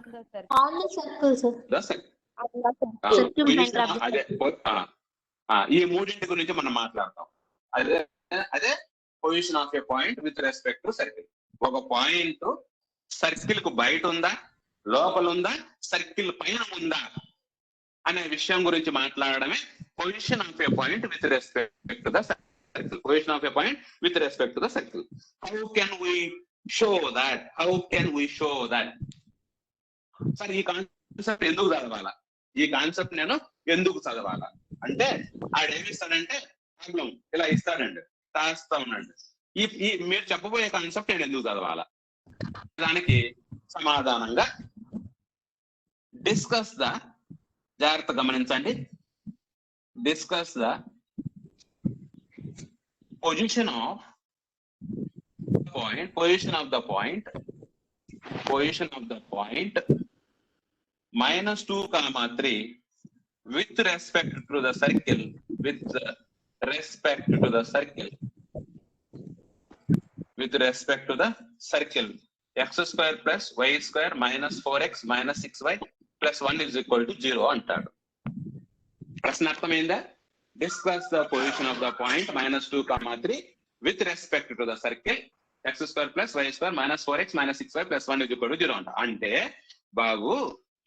అదే ఈ మూడింటి గురించి మనం మాట్లాడతాం. అదే అదే position of a point with respect to circle. ఒక పాయింట్ సర్కిల్ కు బయట ఉందా, లోపల ఉందా, సర్కిల్ పైన ఉందా అనే విషయం గురించి మాట్లాడడమే position of a point with respect to the circle. Position of a point with respect to the circle. How can we show that? How can we show that? Sir ఈ కాన్సెప్ట్ ఎందుకు చదవాలా? ఈ కాన్సెప్ట్ నేను ఎందుకు చదవాలా అంటే ఆడేమిస్తాడంటే problem ఇలా ఇస్తాడండి, రాస్తా ఉన్నాడు. ఈ మీరు చెప్పబోయే కాన్సెప్ట్ నేను ఎందుకు చదవాలా? దానికి సమాధానంగా డిస్కస్ ద, జాగ్రత్త గమనించండి, discuss the position of point, position of the point, position of the point -2, 3 with respect to the circle, with respect to the circle, with respect to the circle. x² plus y² minus 4x minus 6y plus 1 is equal to 0 అంటాడు. ప్రశ్న అర్థమైందా? Discuss the position of the point -2, 3 with respect to the circle, x² plus y² minus 4x minus 6y plus 1 is equal to 0 అంట. అంటే బాబు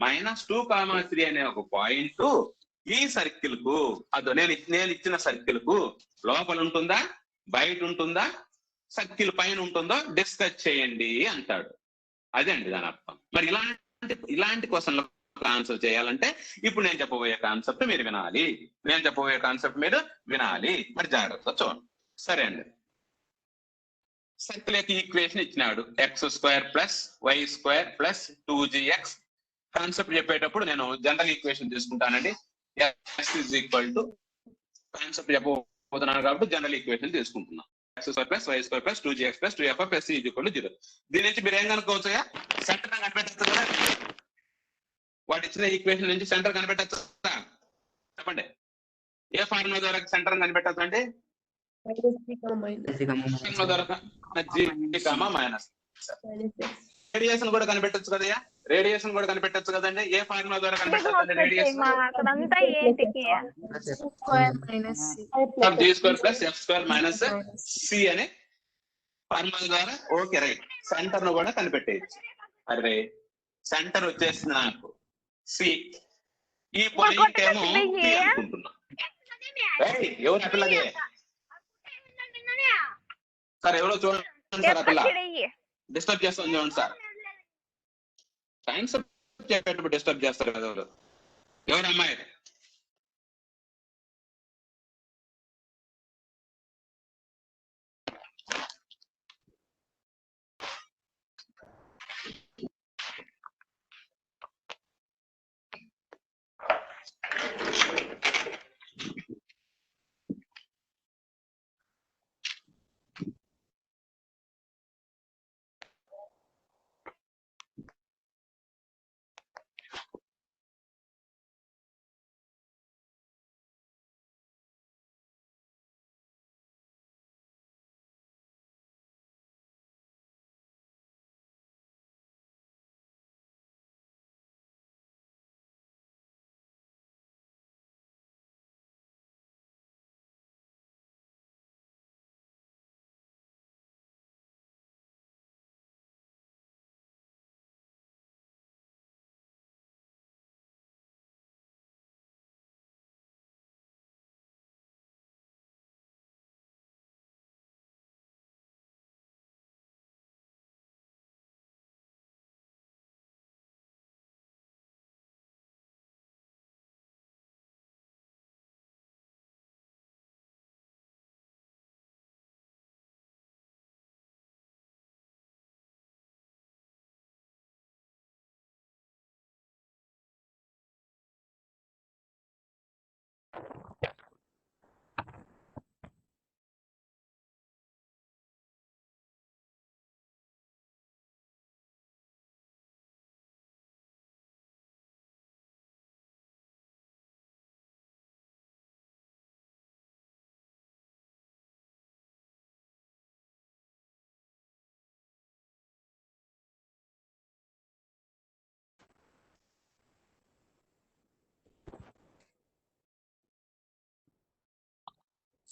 -2, 3 అనే ఒక point ఈ circle కు, అదో నేను ఇచ్చిన సర్కిల్ కు లోపల ఉంటుందా, బయట ఉంటుందా, సర్కిల్ పైన ఉంటుందో డిస్కస్ చేయండి అంటాడు. అదే అండి దాని అర్థం. మరి ఇలాంటి క్వశ్చన్లు ఆన్సర్ చేయాలంటే ఇప్పుడు నేను చెప్పబోయే కాన్సెప్ట్ మీరు వినాలి. మరి జాగ్రత్త చూడండి. సరే అండి, సర్కిల్ యొక్క ఈక్వేషన్ ఇచ్చినాడు x² + y² + 2gx. కాన్సెప్ట్ చెప్పేటప్పుడు నేను జనరల్ ఈక్వేషన్ తీసుకుంటానండి. x కాన్సెప్ట్ చెప్పబోతున్నాను కాబట్టి జనరల్ ఈక్వేషన్ తీసుకుంటున్నాను. x² + y² + 2gx + 2f + c = 0. దీని నుంచి మీరు ఏం కనుక్కోవచ్చా? సెంటర్ కనిపెట్టచ్చు కదా. వాటి ఇచ్చిన ఈక్వేషన్ నుంచి సెంటర్ కనిపెట్టచ్చు. చెప్పండి, ఏ ఫార్ములా ద్వారా సెంటర్ కనిపెట్టచ్చు అంటే రేడియేషన్ కూడా కనిపెట్టచ్చు కదయ్యా. కదండి. ఏ ఫార్ములా ద్వారా కనిపెట్టచ్చు రేడియేషన్? g² + f² - c అనే ఫార్ములా ద్వారా. Okay, right. సెంటర్ ను కూడా కనిపెట్టేయచ్చు. అరే, సెంటర్ వచ్చేసింది నాకు సి, ఈ పాయింట్ ఏమో పి అనుకుంటున్నా. ఎవరు ఆ పిల్లది? సార్ ఎవరో చూడండి సార్, ఆ పిల్ల డిస్టర్బ్ చేస్తాను చూడండి సార్. సైన్స్ చెప్పేటప్పుడు డిస్టర్బ్ చేస్తారు కదా ఎవరు అమ్మాయి?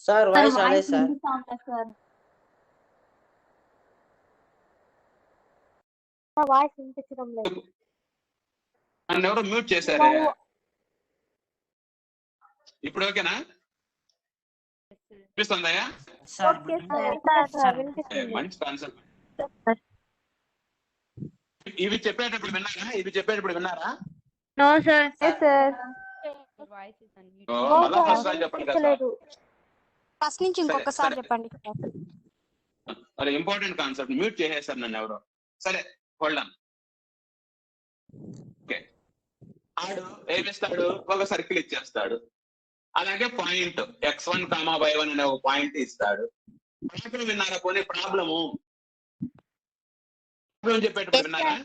సార్ వాయిస్ రాలేదు సార్. వాయిస్ వినిపించడం లేదు. నన్ను ఎవరో మ్యూట్ చేశారే. ఇప్పుడు ఓకేనా? వినిపిస్తుందయ్యా? మంచి కాన్సెప్ట్. ఇవి చెప్పేటప్పుడు విన్నారా? No sir. మళ్ళా ఫస్ట్ సార్ చెప్పండి కదా సార్. ఫస్ట్ నుంచి ఇంకొకసారి చెప్పండి. అరే, ఇంపార్టెంట్ కాన్సెప్ట్. మ్యూట్ చేసేసారు నన్ను ఎవరో. సరే, హోల్డ్ ఆన్. ఓకే, ఆడు ఏమిస్తాడు? ఒక సర్కిల్ ఇచ్చేస్తాడు. అలాగే పాయింట్ x1, y1 అనే ఒక పాయింట్ ఇస్తాడు. ప్రాబ్లం విన్నారా? పోనీ ప్రాబ్లం చెప్పేటప్పుడు విన్నారా?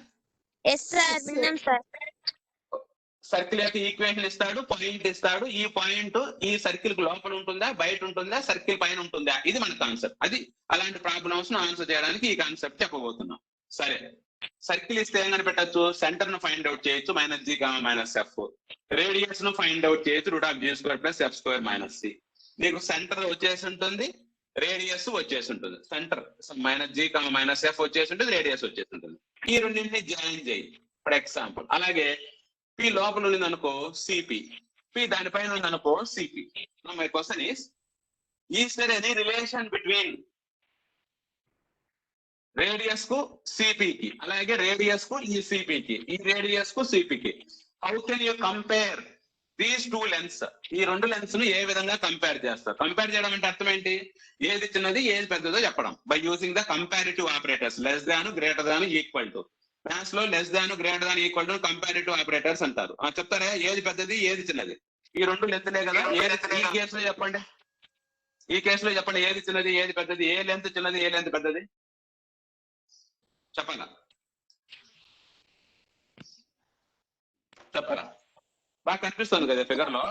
సర్కిల్ యొక్క ఈక్వేషన్ ఇస్తాడు, పాయింట్ ఇస్తాడు. ఈ పాయింట్ ఈ సర్కిల్ కు లోపల ఉంటుందా, బయట ఉంటుందా, సర్కిల్ పైన ఉంటుందా? ఇది మన కాన్సెప్ట్. అది అలాంటి ప్రాబ్లమ్స్ ను ఆన్సర్ చేయడానికి ఈ కాన్సెప్ట్ చెప్పబోతున్నాం. సరే, సర్కిల్ ఇస్తే ఏం కనిపెట్టచ్చు? సెంటర్ ను ఫైండ్ అవుట్ చేయొచ్చు, -g, -f. రేడియస్ ను ఫైండ్ అవుట్ చేయొచ్చు, √g² + f² - c. నీకు సెంటర్ వచ్చేసి ఉంటుంది, రేడియస్ వచ్చేసి ఉంటుంది. సెంటర్ -g, -f వచ్చేసి ఉంటుంది, రేడియస్ వచ్చేసి ఉంటుంది. ఈ రెండింటిని జాయిన్ చేయి ఫర్ ఎగ్జాంపుల్. అలాగే P లోపల ఉంది అనుకో CP, P దానిపైన ఉంది అనుకో CP. Now my question is there any relation between radius కు సిపికి, అలాగే రేడియస్ కు ఈ సిపికి, ఈ రేడియస్ కు సిపికి. How can you compare these two lengths? ఈ రెండు లెన్స్ ను ఏ విధంగా కంపేర్ చేస్తారు? కంపేర్ చేయడం అంటే అర్థం ఏంటి? ఏది చిన్నది ఏది పెద్దదో చెప్పడం by using the comparative operators, less than, greater than, equal to. Maths లో less than, greater than, equal to comparative operators అంటారు. చెప్తారా ఏది పెద్దది ఏది చిన్నది? ఈ రెండు లెంత్లే కదా. ఈ కేసులో చెప్పండి, ఈ కేసులో చెప్పండి ఏది చిన్నది ఏది పెద్దది, ఏ లెంత్ చిన్నది ఏ లెంత్ పెద్దది చెప్పాలా? చెప్పరా? బాగా కనిపిస్తుంది కదా ఫిగర్ లో,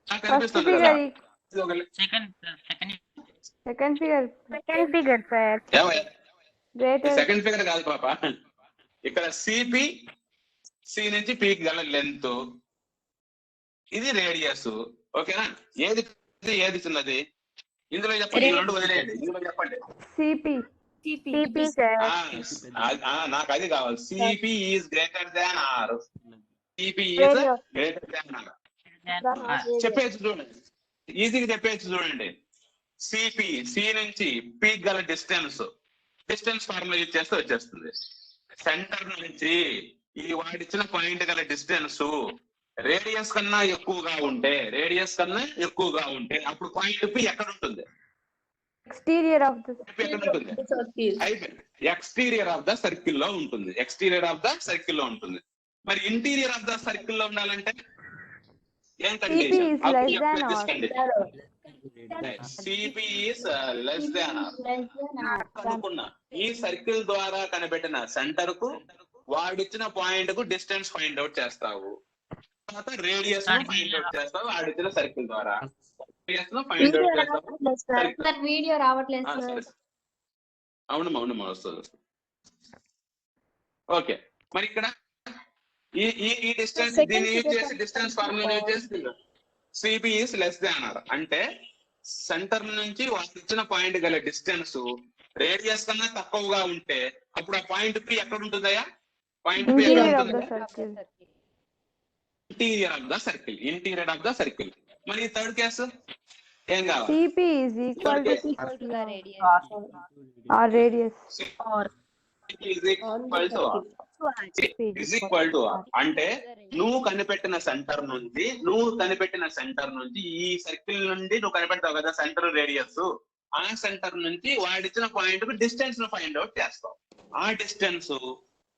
బాగా కనిపిస్తుంది కదా. Second figure sir. Second figure కాదు పాప, ఇక్కడ సిపి, సి నుంచి పీకి గల లెంత్, ఇది రేడియస్. ఓకేనా? ఏది ఏది చిన్నది ఇందులో చెప్పండి, ఈ రెండు వదిలేయండి, ఇందులో చెప్పండి. CP sir. నాకు అది కావాలి. CP is greater than are, CP is greater than are. చెప్పేసి చూడండి, ఈజీగా చెప్పేసి చూడండి. సిపి, సి నుంచి పీక్ గల డిస్టెన్స్, డిస్టెన్స్ ఫార్ములా యూజ్ చేస్తే వచ్చేస్తుంది. సెంటర్ నుంచి ఈ వాడిచ్చిన పాయింట్ గల డిస్టెన్స్ రేడియస్ కన్నా ఎక్కువగా ఉంటే, రేడియస్ కన్నా ఎక్కువగా ఉంటే అప్పుడు పాయింట్ పి ఎక్కడ ఉంటుంది? Exterior of the exterior of the circle లో ఉంటుంది. ఎక్స్టీరియర్ ఆఫ్ ద సర్కిల్ లో ఉంటుంది. మరి ఇంటీరియర్ ఆఫ్ ద సర్కిల్ లో ఉండాలంటే ఏం condition? CP is less than or అనుకున్నా. ఈ సర్కిల్ ద్వారా కనిపెట్టిన సెంటర్ కు వాడిచ్చిన పాయింట్ కు డిస్టెన్స్ ఫైండ్ అవుట్ చేస్తావు. తర్వాత రేడియస్ ను ఫైండ్ అవుట్ చేస్తావు వాడిచ్చిన సర్కిల్ ద్వారా. రేడియస్ ను ఫైండ్ అవుట్ చేస్తావు. వీడియో రావట్లేదు. అవునమ్మా అవునమ్మా వస్తుంది. ఓకే, మరి ఇక్కడ ఈ ఈ డిస్టెన్స్ దీన్ని యూజ్ చేసి డిస్టెన్స్ ఫార్ములా యూజ్ చేసి CP is less than or అంటే సెంటర్ నుంచి వాళ్ళు ఇచ్చిన పాయింట్ గల డిస్టెన్స్ రేడియస్ కన్నా తక్కువగా ఉంటే అప్పుడు ఆ పాయింట్ పి ఎక్కడ ఉంటుందయ్యా? పాయింట్ పి ఎక్కడ ఉంటుంది? Interior of the circle, interior of the circle. మరి థర్డ్ కేసు ఏం కావాలి? CP is equal to R radius అంటే నువ్వు కనిపెట్టిన సెంటర్ నుంచి ఈ సర్కిల్ నుండి నువ్వు కనిపెడతావు కదా సెంటర్ రేడియస్, ఆ సెంటర్ నుంచి వాడిచ్చిన పాయింట్ కు డిస్టెన్స్ ను ఫైండ్ అవుట్ చేస్తావు. ఆ డిస్టెన్స్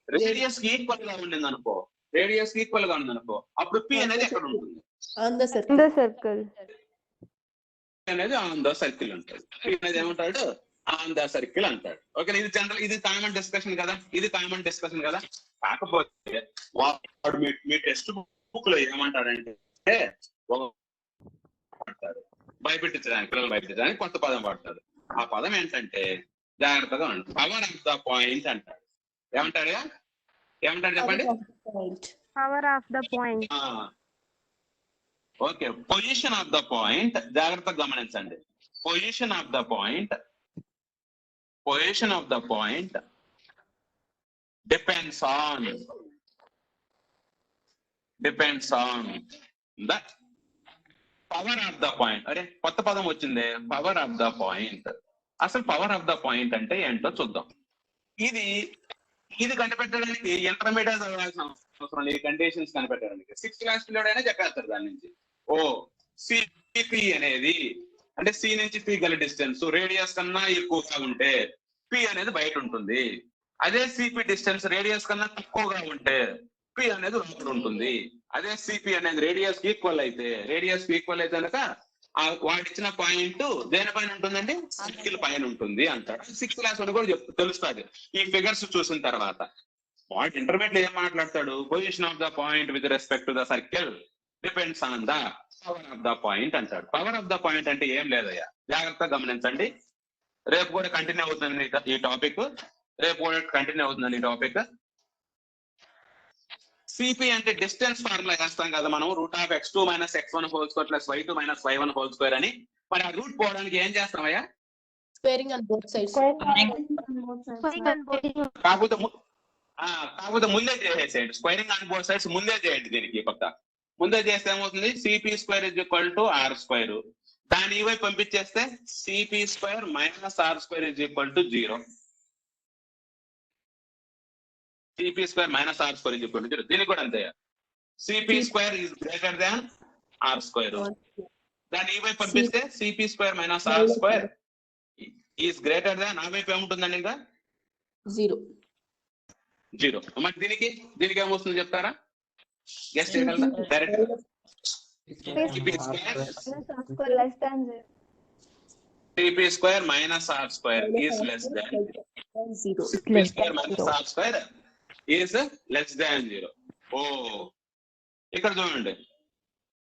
రేడియస్ కి ఈక్వల్ గా ఉండింది అనుకో, రేడియస్ కి ఈక్వల్ గా ఉంది అనుకో, అప్పుడు పి అనేది ఎక్కడ ఉంటుంది? ఆన్ ద సర్కిల్ అనేది ఆన్ ద సర్కిల్ అంటాడు. అనేది ఏమంటాడు? ఆన్ ద సర్కిల్ అంటాడు. ఓకే, ఇది జనరల్, ఇది కామన్ డిస్కషన్ కదా, ఇది కామన్ డిస్కషన్ కదా. కాకపోతే వాడు మీ టెక్స్ట్ బుక్ లో ఏమంటాడంటే భయపెట్టించడానికి, పిల్లలు భయపెట్టించడానికి కొత్త పదం వాడతాడు. ఆ పదం ఏంటంటే జాగ్రత్తగా ఉండు, పవర్ ఆఫ్ ద పాయింట్ అంటాడు. ఏమంటాడు చెప్పండి? Power of the point. Okay, position of the point జాగ్రత్తగా గమనించండి. Position of the point depends on the power of the point. అరే కొత్త పదం వచ్చింది, పవర్ ఆఫ్ ద పాయింట్. అసలు పవర్ ఆఫ్ ద పాయింట్ అంటే ఏంటో చూద్దాం. ఇది కనిపెట్టడానికి ఇంటర్మీడియట్ చదవాల్సిన అవసరం లేదు. కండిషన్స్ కనిపెట్టడానికి 6th క్లాస్ పిల్లడైనా చెప్పేస్తారు దాని నుంచి. సిపి అనేది అంటే సి నుంచి పి గల డిస్టెన్స్ రేడియస్ కన్నా ఎక్కువగా ఉంటే పి అనేది బయట ఉంటుంది. అదే సిపి డిస్టెన్స్ రేడియస్ కన్నా తక్కువగా ఉంటే పి అనేది లోపల ఉంటుంది. అదే సిపి అనేది రేడియస్ కి ఈక్వల్ అయితే కనుక వాడిచ్చిన పాయింట్ దేనిపైన ఉంటుందండి? సర్కిల్ పైన ఉంటుంది అంటాడు. 6th క్లాస్ అని కూడా తెలుస్తుంది ఈ ఫిగర్స్ చూసిన తర్వాత. వాడు ఇంటర్మీడియట్ ఏం మాట్లాడతాడు? Position of the point with respect to the circle depends on the power of the point అంటాడు. పవర్ ఆఫ్ ద పాయింట్ అంటే ఏం లేదయ్యా, జాగ్రత్తగా గమనించండి. రేపు కూడా కంటిన్యూ అవుతుంది ఈ టాపిక్. సిపి అంటే డిస్టెన్స్ ఫార్ములా వేస్తాం కదా మనం, √(x2 - x1) ² + y2 - y1 ² అని. మరి ఆ రూట్ పోవడానికి ఏం చేస్తామయ్యా? Squaring on both sides. కాకపోతే ముందే చేసేసేయండి. స్క్వేరింగ్ ఆన్ బోత్ సైడ్స్ ముందే చేయండి. దీనికి కొత్త ముందే చేస్తే ఏమవుతుంది? సిపి² = r². దాని ఈ వైపు పంపించేస్తే CP square minus R square is equal to 0. CP square minus R square is equal to 0. దీనికి కూడా అంతే. CP square is greater than R square. దాన్ని ఈ వైపు పంపిస్తే CP square minus R square is greater than, ఆ వైపు ఏముంటుందండి ఇంకా 0. 0. మరి దీనికి ఏమొస్తుంది చెప్తారా? గెస్ చేయగలరా direct? CP square less than 0. CP square minus R square is less than 0. CP square minus R square is less than 0. Oh, ఇక్కడ చూడండి,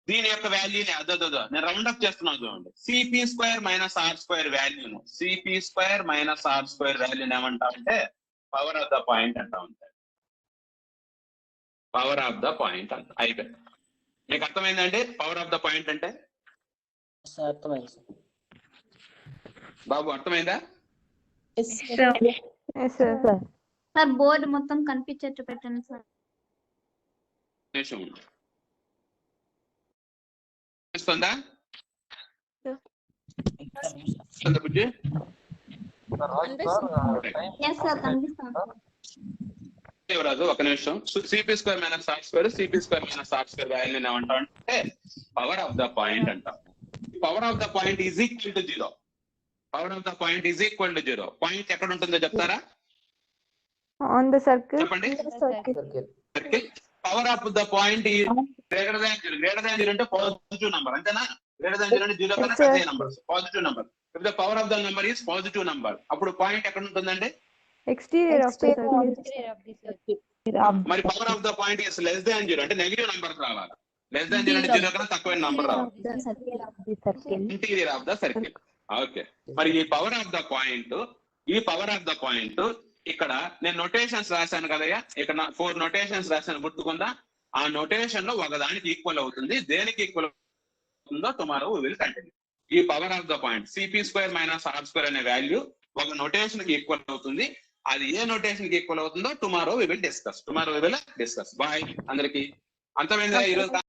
దీని యొక్క వాల్యూని నేను రౌండ్ అప్ చేస్తున్నాను చూడండి. CP square minus R square వాల్యూను CP square minus R square వాల్యూని ఏమంటా అంటే పవర్ ఆఫ్ ద పాయింట్ అంటా ఉంటాయి. పవర్ ఆఫ్ ద పాయింట్ అంట. అయిపోయింది. మీకు అర్థమైందండి పవర్ ఆఫ్ ద పాయింట్ అంటే? సార్ అర్థమైంది సార్. బాబు అర్థమైందా? Yes, sir. Yes, sir. Sir board మొత్తం కనిపించేట్టు పెట్టండి సార్. నిమిషం ఉండు. కనిపిస్తుందా? బుజ్జి? ఎస్ సార్ కనిపిస్తాం. రాజు ఒక నిమిషం. CP square minus R square CP square minus R square value ఏమంటాం అంటే పవర్ ఆఫ్ ద పాయింట్ అంటాం. Power of the point is equal to 0. Power of the point is equal to 0. Point ఎక్కడ ఉంటుందో చెప్తారా? On the circle. చెప్పండి. Circle. Circle. Power of the point is greater than 0. Greater than 0 అంటే positive number, అంతేనా? Greater than 0 అంటే 0 కన్నా పెద్ద number, positive number. If the power of the number is positive number, అప్పుడు పాయింట్ ఎక్కడ ఉంటుందండి? Exterior of the circle. మరి power of the point is less than 0 అంటే నెగిటివ్ నంబర్ రావాలి. లెస్ దాన్ 0 అంటే 0 కన్నా తక్కువైన నంబర్ రావాలి. Interior of the circle. Okay. మరి ఈ పవర్ ఆఫ్ ద పాయింట్ ఇక్కడ నేను నొటేషన్స్ రాశాను కదయ్యా, ఇక్కడ 4 నొటేషన్స్ రాశాను, గుర్తుకుందా? ఆ నొటేషన్ లో ఒకదానికి ఈక్వల్ అవుతుంది. దేనికి ఈక్వల్ అవుతుందో టుమారో వి విల్ కంటిన్యూ. ఈ power of the point CP square minus R square అనే వాల్యూ ఒక నొటేషన్ కి ఈక్వల్ అవుతుంది. అది ఏ నొటేషన్ కి ఈక్వల్ అవుతుందో tomorrow we will discuss. Bye అందరికి. అర్థమైందా ఈరోజు?